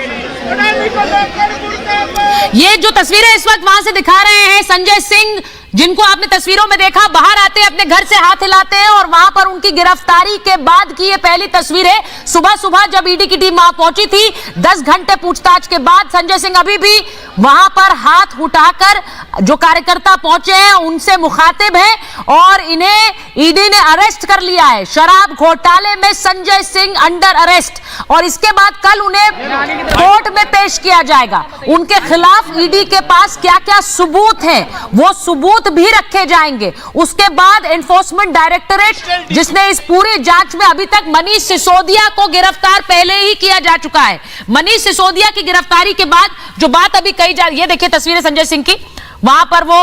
ये जो तस्वीरें इस वक्त वहां से दिखा रहे हैं संजय सिंह जिनको आपने तस्वीरों में देखा बाहर आते हैं, अपने घर से हाथ हिलाते हैं और वहां पर उनकी गिरफ्तारी के बाद की ये पहली तस्वीर है। सुबह सुबह जब ईडी की टीम वहां पहुंची थी, 10 घंटे पूछताछ के बाद संजय सिंह अभी भी वहां पर हाथ उठाकर जो कार्यकर्ता पहुंचे हैं उनसे मुखातिब हैं और इन्हें ईडी ने अरेस्ट कर लिया है। शराब घोटाले में संजय सिंह अंडर अरेस्ट और इसके बाद कल उन्हें कोर्ट में पेश किया जाएगा। उनके खिलाफ ईडी के पास क्या क्या सबूत हैं वो सबूत भी रखे जाएंगे। उसके बाद एनफोर्समेंट डायरेक्टोरेट जिसने इस पूरी जांच में अभी तक मनीष सिसोदिया को गिरफ्तार पहले ही किया जा चुका है। मनीष सिसोदिया की गिरफ्तारी के बाद जो बात अभी कही जा रही है, देखिए तस्वीरें संजय सिंह की, वहां पर वो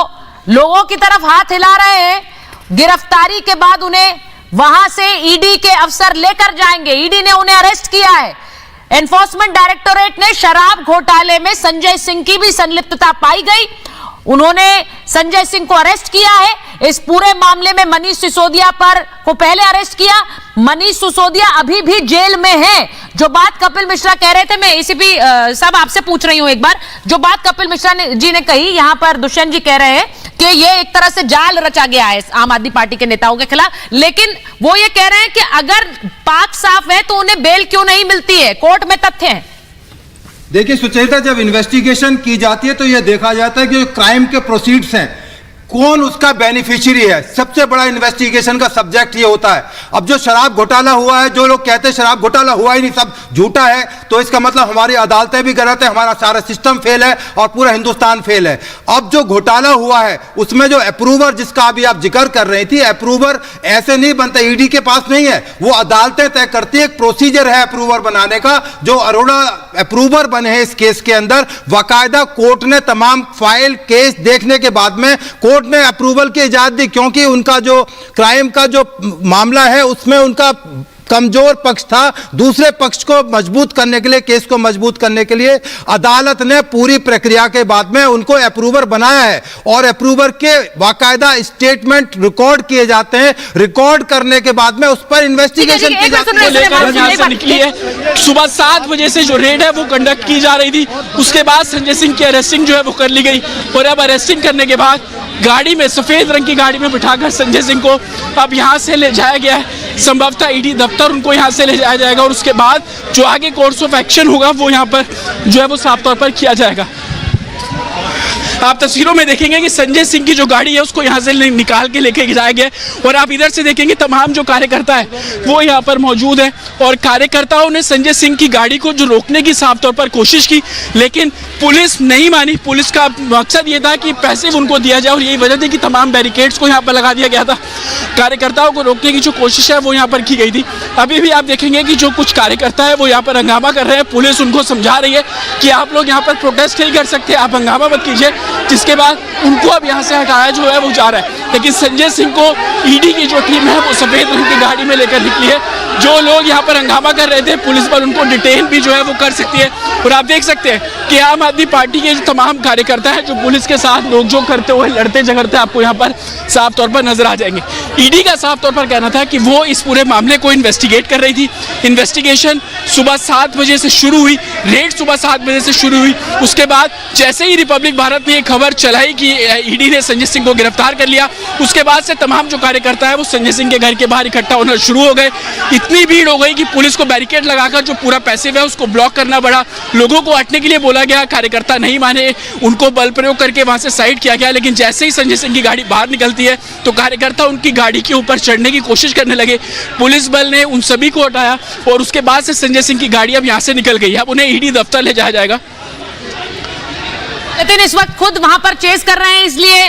लोगों की तरफ हाथ हिला रहे हैं। गिरफ्तारी के बाद उन्हें वहां से ईडी के अफसर लेकर जाएंगे। ईडी ने उन्हें अरेस्ट किया है। एनफोर्समेंट डायरेक्टोरेट ने शराब घोटाले में संजय सिंह की भी संलिप्तता पाई गई। उन्होंने संजय सिंह को अरेस्ट किया है। इस पूरे मामले में मनीष सिसोदिया को पहले अरेस्ट किया। मनीष सिसोदिया अभी भी जेल में है। जो बात कपिल मिश्रा कह रहे थे, मैं एसीपी साहब आपसे पूछ रही हूं एक बार, जो बात कपिल मिश्रा जी ने कही, यहां पर दुष्यंत जी कह रहे हैं कि ये एक तरह से जाल रचा गया है आम आदमी पार्टी के नेताओं के खिलाफ, लेकिन वो ये कह रहे हैं कि अगर पाक साफ है तो उन्हें बेल क्यों नहीं मिलती है? कोर्ट में तथ्य है। देखिए सुचेता, जब इन्वेस्टिगेशन की जाती है तो यह देखा जाता है कि जो क्राइम के प्रोसीड्स हैं कौन उसका बेनिफिशियरी है। सबसे बड़ा इन्वेस्टिगेशन का सब्जेक्ट ये होता है। अब जो शराब घोटाला हुआ है, जो लोग कहते हैं शराब घोटाला हुआ ही नहीं, सब झूठा है, तो इसका मतलब हमारी अदालतें भी गलत है, हमारा सारा सिस्टम फेल है और पूरा हिंदुस्तान फेल है। अब जो घोटाला हुआ है उसमें जो अप्रूवर जिसका अभी आप जिक्र कर रही थी, अप्रूवर ऐसे नहीं बनता, ईडी के पास नहीं है, वो अदालतें तय करती है। एक प्रोसीजर है अप्रूवर बनाने का। जो अरोड़ा अप्रूवर बने हैं इस केस के अंदर, बाकायदा कोर्ट ने तमाम फाइल केस देखने के बाद में कोर्ट ने अप्रूवल की इजाजत दी, क्योंकि उनका जो क्राइम का जो मामला है उसमें उनका कमजोर पक्ष था। दूसरे पक्ष को मजबूत करने के लिए, केस को मजबूत करने के लिए अदालत ने पूरी प्रक्रिया के बाद में उनको अप्रूवर बनाया है और अप्रूवर के बाकायदा स्टेटमेंट रिकॉर्ड किए जाते हैं। रिकॉर्ड करने के बाद में उस पर इन्वेस्टिगेशन की जाती है। निकली है सुबह 7 बजे से जो रेड है वो कंडक्ट की जा रही थी। उसके बाद संजय सिंह की अरेस्टिंग जो है वो कर ली गई और अब अरेस्टिंग करने के बाद गाड़ी में, सफेद रंग की गाड़ी में बिठाकर संजय सिंह को अब यहां से ले जाया गया है। संभवतः ईडी दफ्तर उनको यहां से ले जाया जाएगा और उसके बाद जो आगे कोर्स ऑफ एक्शन होगा वो यहां पर जो है वो साफ तौर पर किया जाएगा। आप तस्वीरों में देखेंगे कि संजय सिंह की जो गाड़ी है उसको यहाँ से निकाल के लेके जाया गया और आप इधर से देखेंगे तमाम जो कार्यकर्ता है वो यहाँ पर मौजूद है और कार्यकर्ताओं ने संजय सिंह की गाड़ी को जो रोकने की साफ तौर पर कोशिश की, लेकिन पुलिस नहीं मानी। पुलिस का मकसद ये था कि पैसे उनको दिया जाए और यही वजह थी कि तमाम बैरिकेड्स को यहाँ पर लगा दिया गया था। कार्यकर्ताओं को रोकने की जो कोशिश है वो यहाँ पर की गई थी। अभी भी आप देखेंगे कि जो कुछ कार्यकर्ता है वो यहाँ पर हंगामा कर रहे हैं। पुलिस उनको समझा रही है कि आप लोग यहाँ पर प्रोटेस्ट नहीं कर सकते, आप हंगामा मत कीजिए, जिसके बाद उनको अब यहाँ से हटाया जो है वो जा रहा है। लेकिन संजय सिंह को ईडी की जो टीम है वो सफेद रंग की गाड़ी में लेकर निकली है। जो लोग यहाँ पर हंगामा कर रहे थे पुलिस पर उनको डिटेन भी जो है वो कर सकती है और आप देख सकते हैं कि आम आदमी पार्टी के तमाम कार्यकर्ता है जो पुलिस के साथ नोकझोंक करते हुए, लड़ते झगड़ते आपको यहाँ पर साफ तौर पर नजर आ जाएंगे। ईडी का साफ तौर पर कहना था कि वो इस पूरे मामले को इन्वेस्टिगेट कर रही थी। इन्वेस्टिगेशन सुबह 7 बजे से शुरू हुई, रेड सुबह 7 बजे से शुरू हुई। उसके बाद जैसे ही रिपब्लिक भारत ने खबर चलाई कि ईडी ने संजय सिंह को गिरफ्तार कर लिया, उसके बाद से तमाम जो कार्यकर्ता है वो संजय सिंह के घर के बाहर इकट्ठा होना शुरू हो गए। इतनी भीड़ हो गई कि पुलिस को बैरिकेड लगाकर जो पूरा पैसिव है उसको ब्लॉक करना पड़ा। लोगों को हटने के लिए बोला गया, कार्यकर्ता नहीं माने, उनको बल प्रयोग करके वहां से साइड किया गया। लेकिन जैसे ही संजय सिंह की गाड़ी बाहर निकलती है तो कार्यकर्ता उनकी गाड़ी के ऊपर चढ़ने की कोशिश करने लगे। पुलिस बल ने उन सभी को हटाया और उसके बाद से संजय सिंह की गाड़ी अब यहाँ से निकल गई। अब उन्हें ईडी दफ्तर ले जाया जाएगा। नितिन इस वक्त खुद वहां पर चेस कर रहे हैं, इसलिए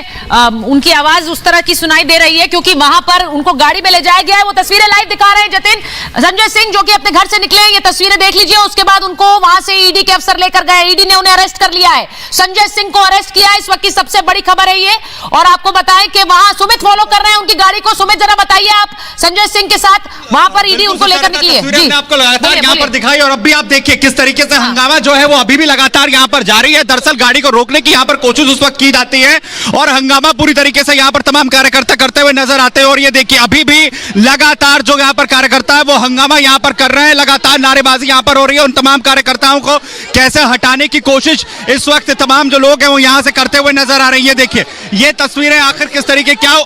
उनकी आवाज उस तरह की सुनाई दे रही है क्योंकि वहां पर उनको गाड़ी में ले जाया गया है। वो तस्वीरें लाइव दिखा रहे हैं जतिन। संजय सिंह जो कि अपने घर से निकले, ये तस्वीरें देख लीजिए। उसके बाद उनको वहां से ईडी के अफसर लेकर गए, ईडी ने उन्हें अरेस्ट कर लिया है। संजय सिंह को अरेस्ट किया है, इस वक्त की सबसे बड़ी खबर है ये। और आपको बताएं कि वहां सुमित फॉलो कर रहे हैं उनकी गाड़ी को। सुमित जरा बताइए, आप संजय सिंह के साथ वहां पर ईडी उनको लेकर निकली है। आपको लगातार यहाँ पर दिखाई और अब भी आप देखिए किस तरीके से हंगामा जो है वो अभी भी लगातार यहाँ पर जारी है। दरअसल गाड़ी को रोकने की यहाँ पर कोशिश उस वक्त की जाती है और हंगामा पूरी तरीके से यहाँ पर तमाम कार्यकर्ता करते हुए नजर आते हैं। और ये देखिए अभी भी लगातार जो यहाँ पर कार्यकर्ता है वो हंगामा यहाँ पर कर रहे हैं, लगातार नारेबाजी यहाँ पर हो रही है। उन तमाम कार्यकर्ताओं को कैसे हटाने की कोशिश इस वक्त तमाम जो लोग हैं वो यहाँ से करते हुए नजर आ रही है। देखिए ये तस्वीरें आखिर किस तरीके क्या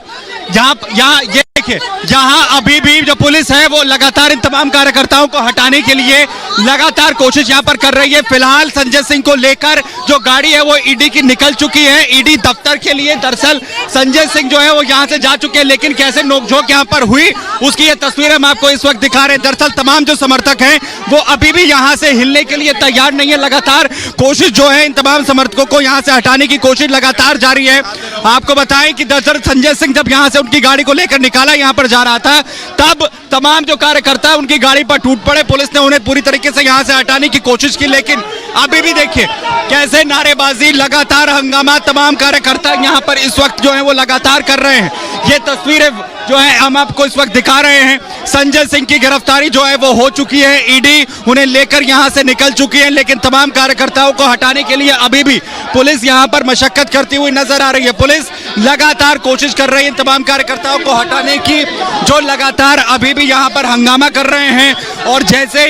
जहां यहाँ ये देखिए यहाँ अभी भी जो पुलिस है वो लगातार इन तमाम कार्यकर्ताओं को हटाने के लिए लगातार कोशिश यहाँ पर कर रही है। फिलहाल संजय सिंह को लेकर जो गाड़ी है वो ईडी की निकल चुकी है, ईडी दफ्तर के लिए। दरअसल संजय सिंह जो है वो यहाँ से जा चुके हैं, लेकिन कैसे नोकझोंक यहाँ पर हुई उसकी ये तस्वीरें हम आपको इस वक्त दिखा रहे हैं। दरअसल तमाम जो समर्थक हैं वो अभी भी यहाँ से हिलने के लिए तैयार नहीं है। लगातार कोशिश जो है इन तमाम समर्थकों को यहाँ से हटाने की कोशिश लगातार जारी है। आपको बताएं कि दरअसल संजय सिंह जब यहाँ से उनकी गाड़ी को लेकर निकाला यहाँ पर जा रहा था, तब तमाम जो कार्यकर्ता उनकी गाड़ी पर टूट पड़े। पुलिस ने उन्हें पूरी तरीके से यहाँ से हटाने की कोशिश की, लेकिन अभी भी देखिए कैसे नारेबाजी, लगातार हंगामा तमाम कार्यकर्ता यहाँ पर इस वक्त जो है वो लगातार कर रहे हैं। ये तस्वीरें जो है हम आपको इस वक्त दिखा रहे हैं। संजय सिंह की गिरफ्तारी जो है वो हो चुकी है, ईडी उन्हें लेकर यहाँ से निकल चुकी है, लेकिन तमाम कार्यकर्ताओं को हटाने के लिए अभी भी पुलिस यहाँ पर मशक्कत करती हुई नजर आ रही है। पुलिस लगातार कोशिश कर रही है तमाम कार्यकर्ताओं को हटाने की, जो लगातार अभी भी यहाँ पर हंगामा कर रहे हैं। और जैसे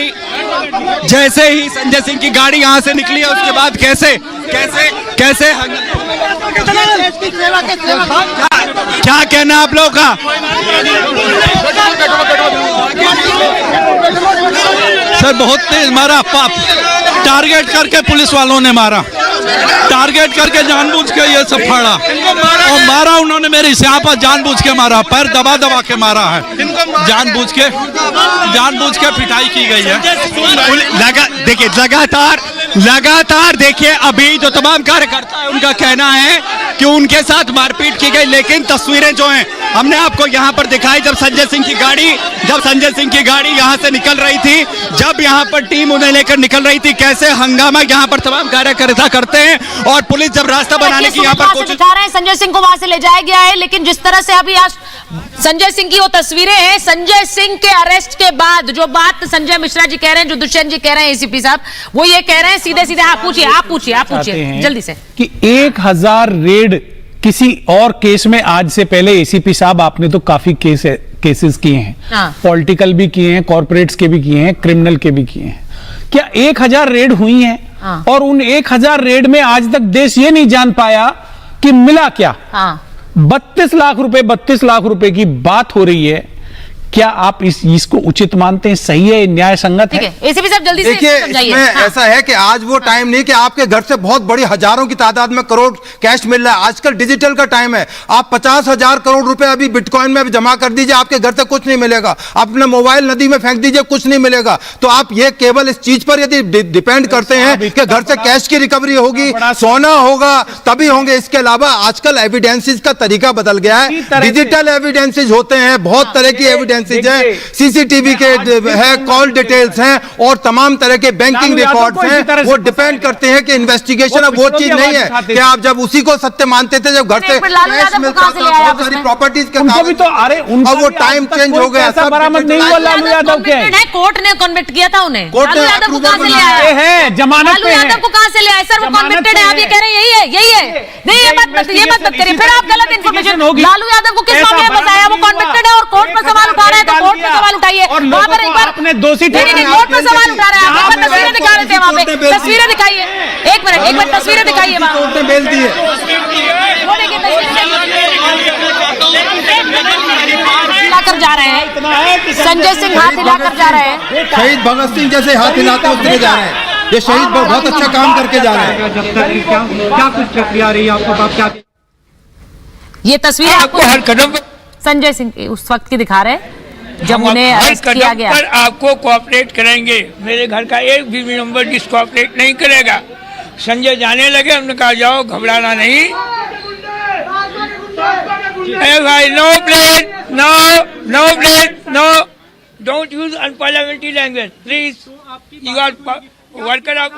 ही संजय सिंह की गाड़ी यहाँ से निकली है उसके बाद कैसे क्या कहना आप लोगों का? सर बहुत तेज मारा, टारगेट करके पुलिस वालों ने मारा, टारगेट करके जानबूझ के ये सब फाड़ा और मारा उन्होंने मेरे यहाँ पर जानबूझ के मारा, पैर दबा दबा के मारा है, जानबूझ के पिटाई की गई है। देखिए लगातार देखिए अभी जो तमाम कार्यकर्ता है उनका कहना है कि उनके साथ मारपीट की गई, लेकिन तस्वीरें जो हैं हमने आपको यहाँ पर दिखाई जब संजय सिंह की गाड़ी यहाँ से निकल रही थी, जब यहाँ पर टीम उन्हें लेकर निकल रही थी, कैसे हंगामा यहाँ पर तमाम कार्यकर्ता करते हैं और पुलिस जब रास्ता बनाने की यहाँ पर कोशिश दिखा रहे हैं। संजय सिंह को वहां से ले जाया गया है, लेकिन जिस तरह से अभी आज संजय सिंह की वो तस्वीरें हैं, संजय सिंह के अरेस्ट के बाद जो बात संजय मिश्रा जी कह रहे हैं, जो दुष्यंत जी कह रहे हैं, एसीपी साहब वो ये कह रहे हैं सीधे आप पूछिए जल्दी से कि 1000 रेड किसी और केस में आज से पहले एसीपी साहब आपने तो काफी केसेस किए हैं, पॉलिटिकल भी किए हैं, कॉर्पोरेट्स के भी किए हैं, क्रिमिनल के भी किए हैं। क्या 1000 रेड हुई हैं और उन 1000 रेड में आज तक देश ये नहीं जान पाया कि मिला क्या? 32 लाख रुपए की बात हो रही है। क्या आप इसको उचित मानते हैं, सही है, न्याय संगत है? एसीपी साहब जल्दी से समझाइए। इसमें ऐसा है कि आज वो टाइम नहीं कि आपके घर से बहुत बड़ी हजारों की तादाद में करोड़ कैश मिल रहा है। आजकल डिजिटल का टाइम है। आप 50,000 करोड़ रुपए अभी बिटकॉइन में जमा कर दीजिए, आपके घर से कुछ नहीं मिलेगा। अपना मोबाइल नदी में फेंक दीजिए, कुछ नहीं मिलेगा। तो आप ये केवल इस चीज पर यदि डिपेंड करते हैं कि घर से कैश की रिकवरी होगी, सोना होगा, तभी होंगे। इसके अलावा आजकल एविडेंसेस का तरीका बदल गया है, डिजिटल एविडेंसेस होते हैं, बहुत तरह की एविडेंसेस है, सीसीटीवी के है, कॉल डिटेल्स हैं और तमाम तरह के बैंकिंग रिकॉर्ड्स हैं। वो डिपेंड करते हैं कि इन्वेस्टिगेशन अब वो चीज नहीं है कि आप जब उसी को सत्य मानते थे, जब घर से कैश मिलता था, बहुत सारी प्रॉपर्टीज के कागज, अब वो टाइम चेंज हो गया। सब बरामद नहीं हुआ। लालू यादव के कोर्ट ने कन्विक्ट किया था उन्हें। कोर्ट ने यादव को कहां से ले आया है? जमानत लालू यादव को कहां से ले आए? सर वो कन्विक्टेड है, आप ये कह रहे हैं यही है। नहीं ये मत करिए, फिर आप गलत इन्फॉर्मेशन। लालू यादव को किस मामले में फंसाया? वो कन्विक्टेड है और कोर्ट पर सवाल उठा रहे हैं, तो कोर्ट पर सवाल उठाइए। वहां पर एक बार अपने दोषी कोर्ट पर सवाल उठा रहे हैं, आप तस्वीरें दिखा रहे थे, वहां पे तस्वीरें दिखाइए। एक मिनट तस्वीरें दिखाइए वहां। कोर्ट ने बेल दी है। हिलाकर जा रहे हैं, संजय सिंह हाथ हिलाकर जा रहे हैं, शहीद भगत सिंह जैसे हाथ हिलाते हुए जा रहे हैं। ये शहीद बहुत अच्छा काम करके जा रहे हैं। क्या कुछ प्रक्रिया रही है आपको? क्या ये तस्वीर आपको हर कदम संजय सिंह उस वक्त की दिखा रहे हैं जब उन्हें अरेस्ट किया गया। आपको कोऑपरेट करेंगे, मेरे घर का एक भी मेंबर डिसकोऑपरेट नहीं करेगा। संजय जाने लगे, हमने कहा जाओ, घबराना नहीं। भाई no blade, no blade, no, don't use unparliamentary language please. You are worker of.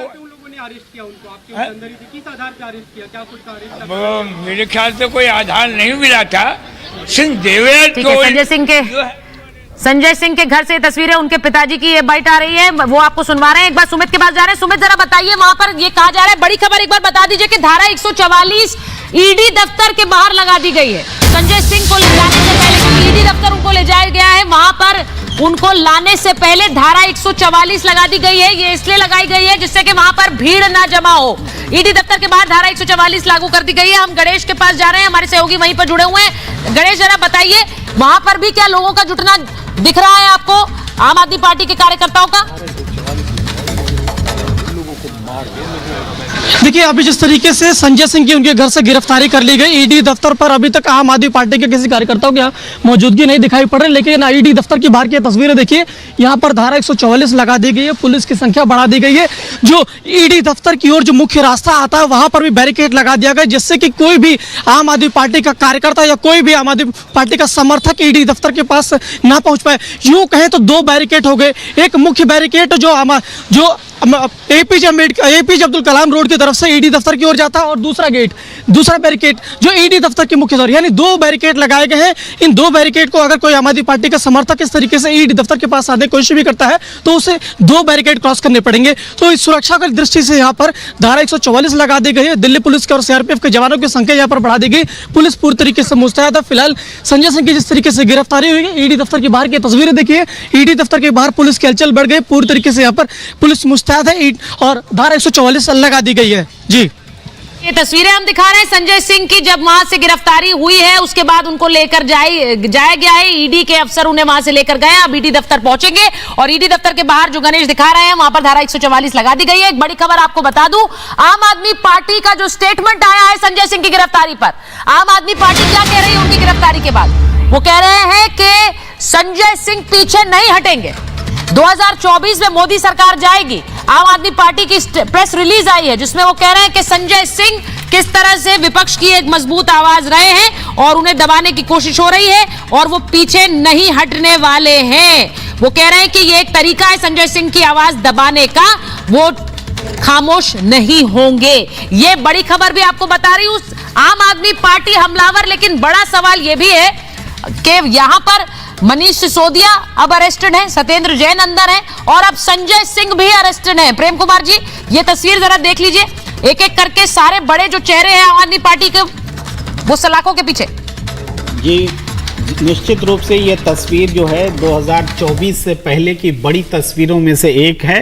मेरे ख्याल से कोई आधार नहीं मिला था। संजय सिंह के घर से तस्वीरें, उनके पिताजी की ये बाइट आ रही है, वो आपको सुनवा रहे हैं। एक बार सुमित के पास जा रहे हैं। सुमित जरा बताइए, वहां पर ये कहा जा रहा है, बड़ी खबर एक बार बता दीजिए कि धारा 144 ईडी दफ्तर के बाहर लगा दी गई है। संजय सिंह को ले जाने से पहले ईडी दफ्तर उनको ले जाया गया है, वहां पर उनको लाने से पहले धारा 144 लगा दी गई है। ये इसलिए लगाई गई है जिससे कि वहां पर भीड़ ना जमा हो। ईडी दफ्तर के बाहर धारा 144 लागू कर दी गई है। हम गणेश के पास जा रहे हैं, हमारे सहयोगी वहीं पर जुड़े हुए हैं। गणेश जरा बताइए, वहां पर भी क्या लोगों का जुटना दिख रहा है आपको, आम आदमी पार्टी के कार्यकर्ताओं का? देखिए, अभी जिस तरीके से संजय सिंह की उनके घर से गिरफ्तारी कर ली गई, ईडी दफ्तर पर अभी तक आम आदमी पार्टी के किसी कार्यकर्ताओं की मौजूदगी नहीं दिखाई पड़ रही, लेकिन ईडी दफ्तर की बाहर की तस्वीरें देखिए, यहाँ पर धारा 144 लगा दी गई है, पुलिस की संख्या बढ़ा दी गई है। जो ईडी दफ्तर की ओर जो मुख्य रास्ता आता है वहां पर भी बैरिकेड लगा दिया गया, जिससे कि कोई भी आम आदमी पार्टी का कार्यकर्ता या कोई भी आम आदमी पार्टी का समर्थक ईडी दफ्तर के पास ना पहुंच पाए। यूं कहें तो दो बैरिकेड हो गए, एक मुख्य बैरिकेड जो एपीजे अब्दुल कलाम रोड की तरफ से ईडी दफ्तर की ओर जाता है, और दूसरा बैरिकेड जो ईडी दफ्तर के मुख्य द्वार, यानी दो बैरिकेड लगाए गए हैं। इन दो बैरिकेड को अगर कोई आम आदमी पार्टी का समर्थक इस तरीके से ईडी दफ्तर के पास आने की कोशिश भी करता है तो उसे दो बैरिकेड क्रॉस करने पड़ेंगे। तो इस सुरक्षा की दृष्टि से यहाँ पर धारा 144 लगा दी गई है। दिल्ली पुलिस के और सीआरपीएफ के जवानों की संख्या यहाँ पर बढ़ा दी गई। पुलिस पूरी तरीके से मुस्तैद है। फिलहाल संजय सिंह की जिस तरीके से गिरफ्तारी हुई है, ईडी दफ्तर के बाहर की तस्वीरें देखिए, ईडी दफ्तर के बाहर पुलिस की हलचल बढ़ गई, पूरी तरीके से यहाँ पर पुलिस मुस्तैद है और धारा 144 लगा दी गई है। जी, ये तस्वीरें हम दिखा रहे हैं संजय सिंह की, जब वहां से गिरफ्तारी हुई है उसके बाद उनको लेकर जाया गया है। ईडी के अफसर उन्हें वहां से लेकर गए, अब ईडी दफ्तर पहुंचेंगे और ईडी दफ्तर के बाहर जो गणेश दिखा रहे हैं वहां पर धारा 144 लगा दी गई है। एक बड़ी खबर आपको बता दूं, आम आदमी पार्टी का जो स्टेटमेंट आया है संजय सिंह की गिरफ्तारी पर, आम आदमी पार्टी क्या कह रही है उनकी गिरफ्तारी के बाद? वो कह रहे हैं कि संजय सिंह पीछे नहीं हटेंगे, 2024 में मोदी सरकार जाएगी। आम आदमी पार्टी की प्रेस रिलीज आई है जिसमें वो कह रहे हैं कि संजय सिंह किस तरह से विपक्ष की एक मजबूत आवाज रहे हैं और उन्हें दबाने की कोशिश हो रही है और वो पीछे नहीं हटने वाले हैं। वो कह रहे हैं कि ये एक तरीका है संजय सिंह की आवाज दबाने का, वो खामोश नहीं होंगे। ये बड़ी खबर भी आपको बता रही हूं, आम आदमी पार्टी हमलावर। लेकिन बड़ा सवाल ये भी है कि यहां पर मनीष सिसोदिया अब अरेस्टेड हैं, सत्येंद्र जैन अंदर हैं और अब संजय सिंह भी अरेस्टेड हैं। प्रेम कुमार जी, ये तस्वीर जरा देख लीजिए, एक एक करके सारे बड़े जो चेहरे हैं आम आदमी पार्टी के, वो सलाखों के पीछे। जी, निश्चित रूप से ये तस्वीर जो है 2024 से पहले की बड़ी तस्वीरों में से एक है।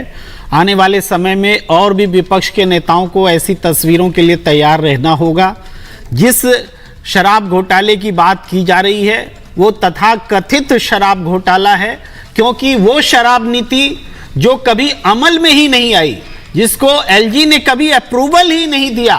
आने वाले समय में और भी विपक्ष के नेताओं को ऐसी तस्वीरों के लिए तैयार रहना होगा। जिस शराब घोटाले की बात की जा रही है वो तथाकथित शराब घोटाला है, क्योंकि वो शराब नीति जो कभी अमल में ही नहीं आई, जिसको एलजी ने कभी अप्रूवल ही नहीं दिया,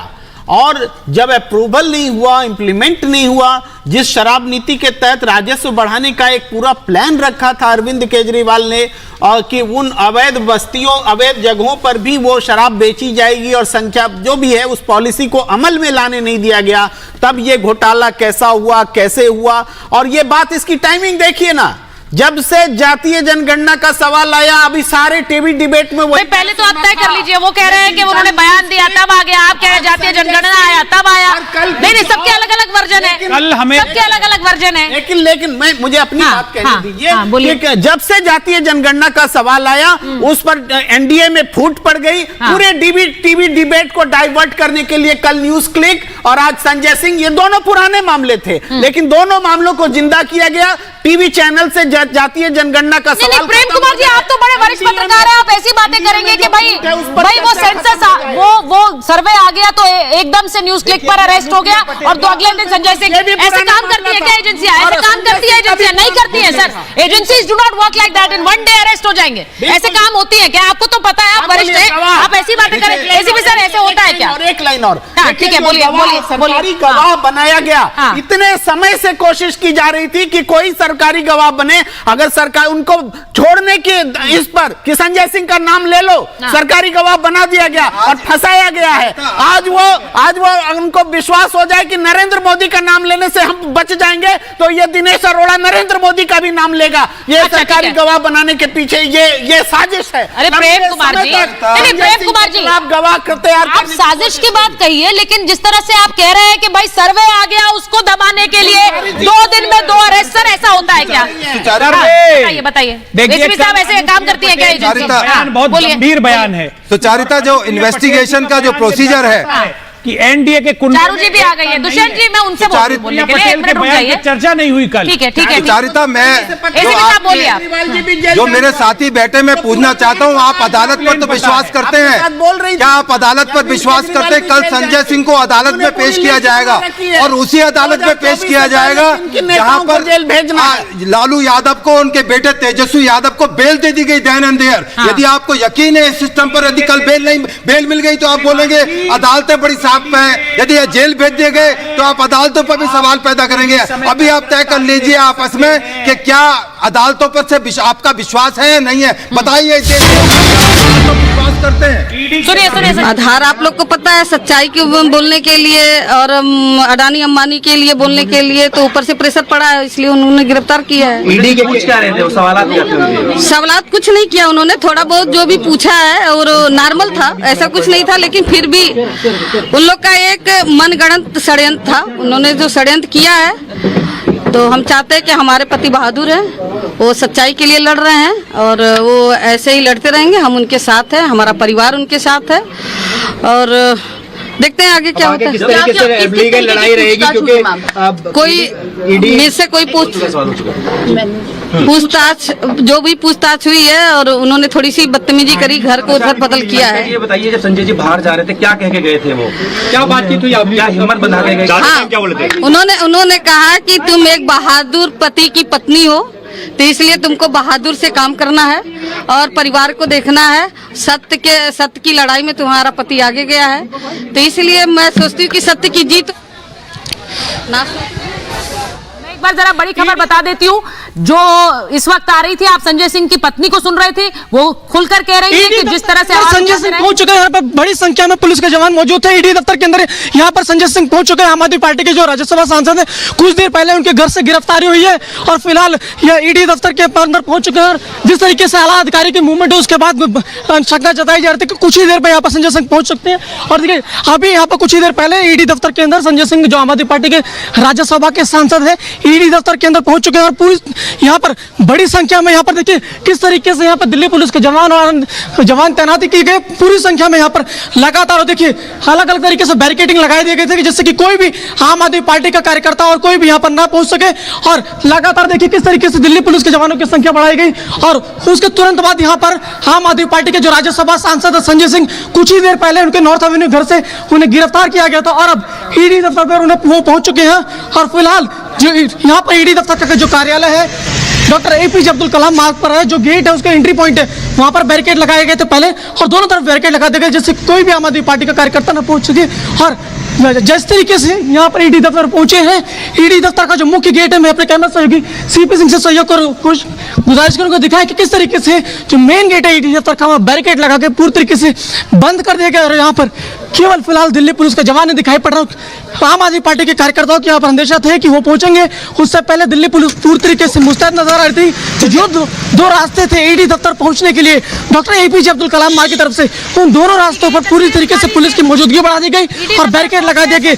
और जब अप्रूवल नहीं हुआ, इंप्लीमेंट नहीं हुआ, जिस शराब नीति के तहत राजस्व बढ़ाने का एक पूरा प्लान रखा था अरविंद केजरीवाल ने, और कि उन अवैध बस्तियों, अवैध जगहों पर भी वो शराब बेची जाएगी और संख्या जो भी है उस पॉलिसी को अमल में लाने नहीं दिया गया, तब ये घोटाला कैसा हुआ, कैसे हुआ। और ये बात, इसकी टाइमिंग देखिए ना, जब से जातीय जनगणना का सवाल आया, अभी सारे टीवी डिबेट में वही। पहले तो आप तय कर लीजिए, वो कह रहे हैं कि उन्होंने बयान दिया तब आ गया, आप कह रहे हैं जातीय जनगणना आया तब आया। नहीं, सबके अलग अलग वर्जन है, कल हमें सबके अलग अलग वर्जन है। लेकिन मैं मुझे अपनी बात कहने दीजिए। जब से जातीय जनगणना का सवाल आया उस पर एनडीए में फूट पड़ गई, पूरे टीवी डिबेट को डाइवर्ट करने के लिए कल न्यूज क्लिक और आज संजय सिंह, ये दोनों पुराने मामले थे, लेकिन दोनों मामलों को जिंदा किया गया टीवी चैनल से। जातीय जनगणना का सवाल। प्रेम कुमार जी, आप तो बड़े वरिष्ठ पत्रकार हैं, आप ऐसी बातें करेंगे कि भाई वो सेंसस वो सर्वे आ गया तो एकदम से न्यूज क्लिक पर अरेस्ट हो गया और तो अगले दिन संजय सिंह। ऐसे काम करती है क्या एजेंसियां? ऐसे काम करती है एजेंसियां? नहीं करती है sir, agencies do not work like that, in one day arrest हो जाएंगे। ऐसे काम होती है क्या? आपको तो पता है, आप वरिष्ठ हैं, आप ऐसी बातें करें। एसीपी सर, ऐसे होता है क्या? और एक लाइन और, ठीक है, बोलिए। सरकारी गवाह बनाया गया, इतने समय से कोशिश की जा रही थी कि कोई सरकारी गवाह बने। अगर सरकार उनको छोड़ने के इस पर कि संजय सिंह का नाम ले लो, सरकारी गवाह बना दिया गया और फंसाया गया है। आज वो उनको विश्वास हो जाए कि नरेंद्र मोदी का नाम लेने से हम बच जाएंगे, तो ये दिनेश अरोड़ा नरेंद्र मोदी का भी नाम लेगा। ये सरकारी गवाह बनाने के पीछे ये साजिश है। अरे प्रेम कुमार जी, प्रेम कुमार जी, आप गवाह तैयार, आप साजिश की बात कहिए, लेकिन जिस तरह से आप कह रहे हैं कि भाई सर्वे आ गया, उसको दबाने के लिए 2 दिन में 2 अरेस्ट, सर ऐसा होता है क्या? बताइए। एसीपी साहब ऐसे काम करती है क्या एजेंसी? बहुत गंभीर बयान है। सुचारिता, जो इन्वेस्टिगेशन का जो प्रोसीजर है कि एनडीए के कुंडे चारू जी भी आ गई है। दुष्यंत जी, मैं उनसे बोलने के लिए, पटेल के बयान की चर्चा नहीं हुई कल। ठीक है, ठीक है। सुचारिता, बोलिए आप। जो मेरे साथी बैठे, मैं पूछना चाहता हूं, आप अदालत पर तो विश्वास करते हैं? क्या आप अदालत पर विश्वास करते हैं? कल संजय सिंह को अदालत में पेश किया जाएगा और उसी अदालत में पेश किया जाएगा जहां पर लालू यादव को, उनके बेटे तेजस्वी यादव को बेल दे दी गई देन एंड देयर। यदि आपको यकीन है इस सिस्टम पर, यदि कल बेल मिल गई तो आप बोलेंगे अदालतें बड़ी साफ हैं। यदि ये जेल भेज दिए गए तो आप अदालतों पर भी सवाल पैदा करेंगे। अभी आप तय कर लीजिए आपस में कि क्या अदालतों पर से आपका विश्वास है या नहीं है, बताइए। विश्वास करते हैं? सुनिए, आधार आप लोग को पता है, सच्चाई के बोलने के लिए और अडानी अंबानी के लिए बोलने के लिए तो ऊपर से प्रेशर पड़ा है, इसलिए उन्होंने गिरफ्तार किया है। ईडी के कुछ क्या रहते हैं सवाल कुछ नहीं किया उन्होंने, थोड़ा बहुत जो भी पूछा है और नॉर्मल था, ऐसा कुछ नहीं था। लेकिन फिर भी उन लोग का एक मनगढ़ंत षड्यंत्र था, उन्होंने जो षड्यंत्र किया है। तो हम चाहते हैं कि हमारे पति बहादुर हैं, वो सच्चाई के लिए लड़ रहे हैं और वो ऐसे ही लड़ते रहेंगे। हम उनके साथ हैं, हमारा परिवार उनके साथ है और देखते हैं आगे क्या होता है। किस तरीके से लीगल लड़ाई रहेगी, क्योंकि कोई मेरे से कोई पूछताछ जो भी पूछताछ हुई है और उन्होंने थोड़ी सी बदतमीजी करी, घर को उधर बदल किया है। ये बताइए, जब संजय जी बाहर जा रहे थे क्या कह के गए थे, वो क्या बातचीत हुई, क्या हिम्मत बना के गए? हाँ, उन्होंने कहा कि तुम एक बहादुर पति की पत्नी हो, तो इसलिए तुमको बहादुर से काम करना है और परिवार को देखना है। सत्य की लड़ाई में तुम्हारा पति आगे गया है, तो इसलिए मैं सोचती हूँ कि सत्य की जीत ना। मैं एक बार जरा बड़ी खबर बता देती हूँ जो इस वक्त आ रही थी। आप संजय सिंह की पत्नी को सुन रहे थे, वो खुलकर कह रही है कि जिस तरह से संजय सिंह पहुंच चुके हैं, यहाँ पर बड़ी संख्या में पुलिस के जवान मौजूद थे ईडी दफ्तर के अंदर। यहाँ पर संजय सिंह पहुंच चुके हैं, आम आदमी पार्टी के जो राज्यसभा सांसद हैं। कुछ देर पहले उनके घर से गिरफ्तारी हुई है और फिलहाल यह ईडी दफ्तर के अंदर पहुंच चुके हैं। और जिस तरीके से आला अधिकारी की मूवमेंट है, उसके बाद शंका जताई जा रही थी कि कुछ ही देर पर यहाँ पर संजय सिंह पहुंच सकते हैं। और देखिए, अभी यहाँ पर कुछ ही देर पहले ईडी दफ्तर के अंदर संजय सिंह, जो आम आदमी पार्टी के राज्यसभा के सांसद है, ईडी दफ्तर के अंदर पहुंच चुके हैं। और पूरी यहाँ पर बड़ी संख्या में यहाँ पर देखिए किस तरीके से यहाँ पर दिल्ली पुलिस के जवान तैनाती की गई, पूरी संख्या में यहाँ पर लगातार। देखिए अलग अलग तरीके से बैरिकेडिंग लगाई दी गई थी जिससे कि कोई भी आम आदमी पार्टी का कार्यकर्ता और कोई भी यहाँ पर ना पहुंच सके। और लगातार देखिए किस तरीके से दिल्ली पुलिस के जवानों की संख्या बढ़ाई गई। और उसके तुरंत बाद यहाँ पर आम आदमी पार्टी के जो राज्यसभा सांसद संजय सिंह, कुछ ही देर पहले उनके नॉर्थ एवेन्यू घर से उन्हें गिरफ्तार किया गया था और अब ईडी दफ्तर पर वो पहुंच चुके हैं। और फिलहाल जो यहाँ पर ईडी दफ्तर का जो कार्यालय है, डॉक्टर एपीजे अब्दुल कलाम मार्ग पर है, जो गेट है उसका एंट्री पॉइंट है, वहां पर बैरिकेड लगाए गए थे पहले और दोनों तरफ बैरिकेड लगा दिए गए जिससे कोई भी आम आदमी पार्टी का कार्यकर्ता न पहुंच सके। और जिस तरीके से यहाँ पर ईडी दफ्तर पहुंचे हैं, ईडी दफ्तर का जो मुख्य गेट है, मैं अपने कैमरा सहयोगी सीपी सिंह से सहयोग कर गुजारिश करूंगा दिखाएं कि किस तरीके से जो मेन गेट है ईडी दफ्तर का, वहाँ बैरिकेड लगा के पूरी तरीके से बंद कर दिया गया। और यहाँ पर केवल फिलहाल दिल्ली पुलिस के जवान दिखाई पड़ रहा। आम आदमी पार्टी के कार्यकर्ताओं के यहाँ पर अंदेशा थे कि वो पहुंचेंगे, उससे पहले दिल्ली पुलिस पूरी तरीके से मुस्तैद नजर आ रही थी। जो दो रास्ते थे ईडी दफ्तर पहुंचने के लिए डॉक्टर एपीजे अब्दुल कलाम मार्ग की तरफ से, उन दोनों रास्तों पर पूरी तरीके से पुलिस की मौजूदगी बढ़ा दी गई और बैरिकेड लगा दिया गया।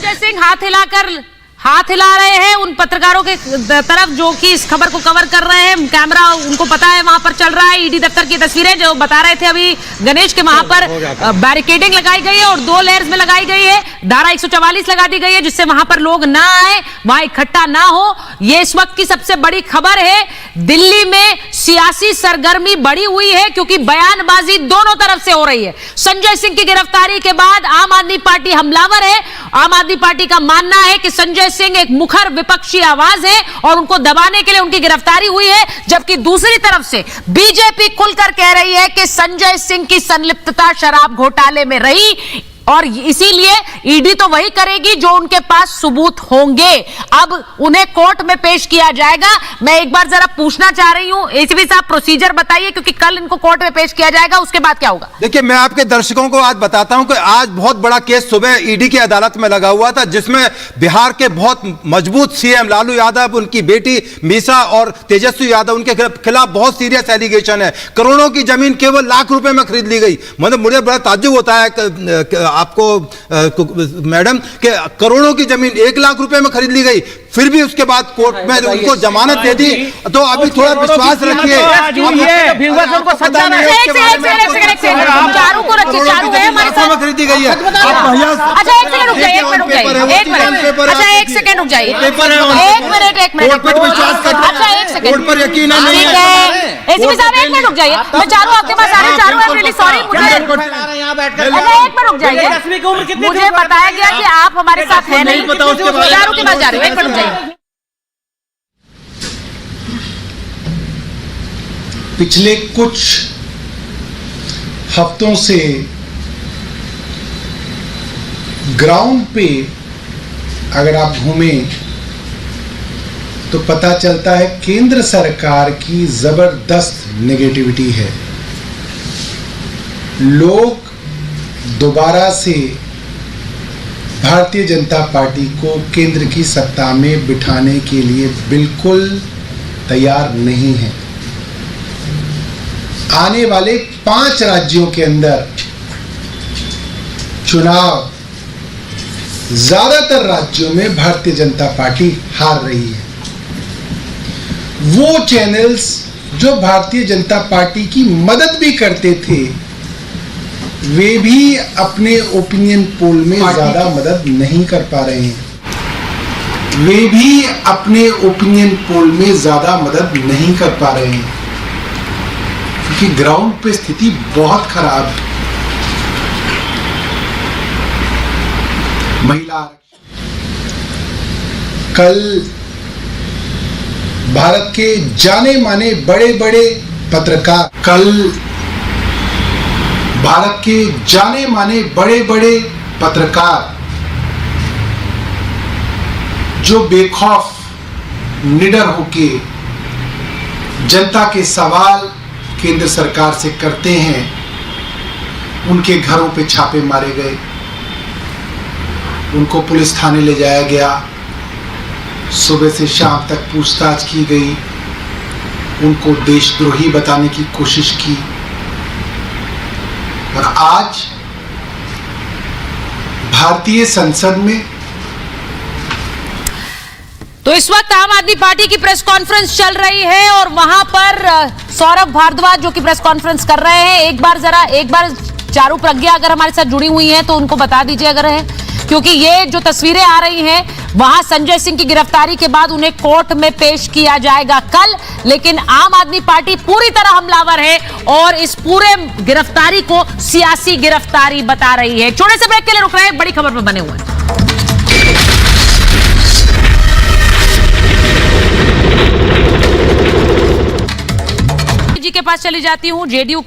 हाथ हिला रहे हैं उन पत्रकारों के तरफ जो कि इस खबर को कवर कर रहे हैं। कैमरा उनको पता है वहां पर चल रहा है। ईडी दफ्तर की तस्वीरें जो बता रहे थे अभी गणेश के, वहां पर बैरिकेडिंग लगाई गई है और 2 लेयर्स में लगाई गई है। धारा 144 लगा दी गई है जिससे वहां पर लोग ना आए, वहां इकट्ठा ना हो। ये इस वक्त की सबसे बड़ी खबर है। दिल्ली में सियासी सरगर्मी बढ़ी हुई है क्योंकि बयानबाजी दोनों तरफ से हो रही है। संजय सिंह की गिरफ्तारी के बाद आम आदमी पार्टी हमलावर है। आम आदमी पार्टी का मानना है कि संजय सिंह एक मुखर विपक्षी आवाज है और उनको दबाने के लिए उनकी गिरफ्तारी हुई है। जबकि दूसरी तरफ से बीजेपी खुलकर कह रही है कि संजय सिंह की संलिप्तता शराब घोटाले में रही और इसीलिए ईडी तो वही करेगी जो उनके पास सबूत होंगे। अब उन्हें कोर्ट में पेश किया जाएगा। मैं एक बार जरा पूछना चाह रही हूं एसीपी साहब, प्रोसीजर बताइए क्योंकि कल इनको कोर्ट में पेश किया जाएगा, उसके बाद क्या होगा? देखिए, मैं आपके दर्शकों को आज बताता हूं कि आज बहुत बड़ा केस सुबह ईडी की अदालत में लगा हुआ था जिसमें बिहार के बहुत मजबूत सीएम लालू यादव, उनकी बेटी मीसा और तेजस्वी यादव, उनके खिलाफ बहुत सीरियस एलिगेशन है। करोड़ों की जमीन केवल लाख रुपए में खरीद ली गई। मतलब मुझे बड़ा ताज्जुब होता है आपको मैडम कि करोड़ों की जमीन 1 लाख रुपए में खरीद ली गई, फिर भी उसके बाद कोर्ट में उनको जमानत दे दी। तो अभी थोड़ा विश्वास रखिए। चारू को रखिए, चारू है हमारे साथ। खरीदी गई है। अच्छा एक सेकंड जाइए, एक मिनट रुक जाइए, एक मिनट। अच्छा एक सेकंड रुक जाइए, एक मिनट। अच्छा एक सेकंड पर यकीन है ठीक है एसीपी साहब, एक मिनट रुक जाइए। मैं चारों आपके पास आ रही हूँ, चारों आई एम रियली सॉरी। मुझे अच्छा एक मिनट रुक जाइए, मुझे बताया गया कि आप हमारे साथ हैं नहीं, चारों के पास जा रही हूँ, एक मिनट रुक जाइए। पिछले कुछ हफ्तों से ग्राउंड पे अगर आप घूमें तो पता चलता है केंद्र सरकार की जबरदस्त नेगेटिविटी है। लोग दोबारा से भारतीय जनता पार्टी को केंद्र की सत्ता में बिठाने के लिए बिल्कुल तैयार नहीं है। आने वाले 5 राज्यों के अंदर चुनाव ज्यादातर राज्यों में भारतीय जनता पार्टी हार रही है। वो चैनल्स जो भारतीय जनता पार्टी की मदद भी करते थे, वे भी अपने ओपिनियन पोल में ज्यादा मदद नहीं कर पा रहे हैं। वे भी अपने ओपिनियन पोल में ज्यादा मदद नहीं कर पा रहे हैं क्योंकि ग्राउंड पे स्थिति बहुत खराब है। महिला कल भारत के जाने माने बड़े बड़े पत्रकार जो बेखौफ निडर होके जनता के सवाल केंद्र सरकार से करते हैं, उनके घरों पे छापे मारे गए, उनको पुलिस थाने ले जाया गया, सुबह से शाम तक पूछताछ की गई, उनको देशद्रोही बताने की कोशिश की। और आज भारतीय संसद में तो इस वक्त आम आदमी पार्टी की प्रेस कॉन्फ्रेंस चल रही है और वहां पर सौरभ भारद्वाज जो कि प्रेस कॉन्फ्रेंस कर रहे हैं। एक बार चारू प्रज्ञा अगर हमारे साथ जुड़ी हुई हैं तो उनको बता दीजिए अगर है, क्योंकि ये जो तस्वीरें आ रही हैं वहां संजय सिंह की गिरफ्तारी के बाद उन्हें कोर्ट में पेश किया जाएगा कल, लेकिन आम आदमी पार्टी पूरी तरह हमलावर है और इस पूरे गिरफ्तारी को सियासी गिरफ्तारी बता रही है। छोटे से ब्रेक के लिए रुक रहे हैं, बड़ी खबर पर बने हुए हैं। जी के पास चली जाती हूं। जेडीयू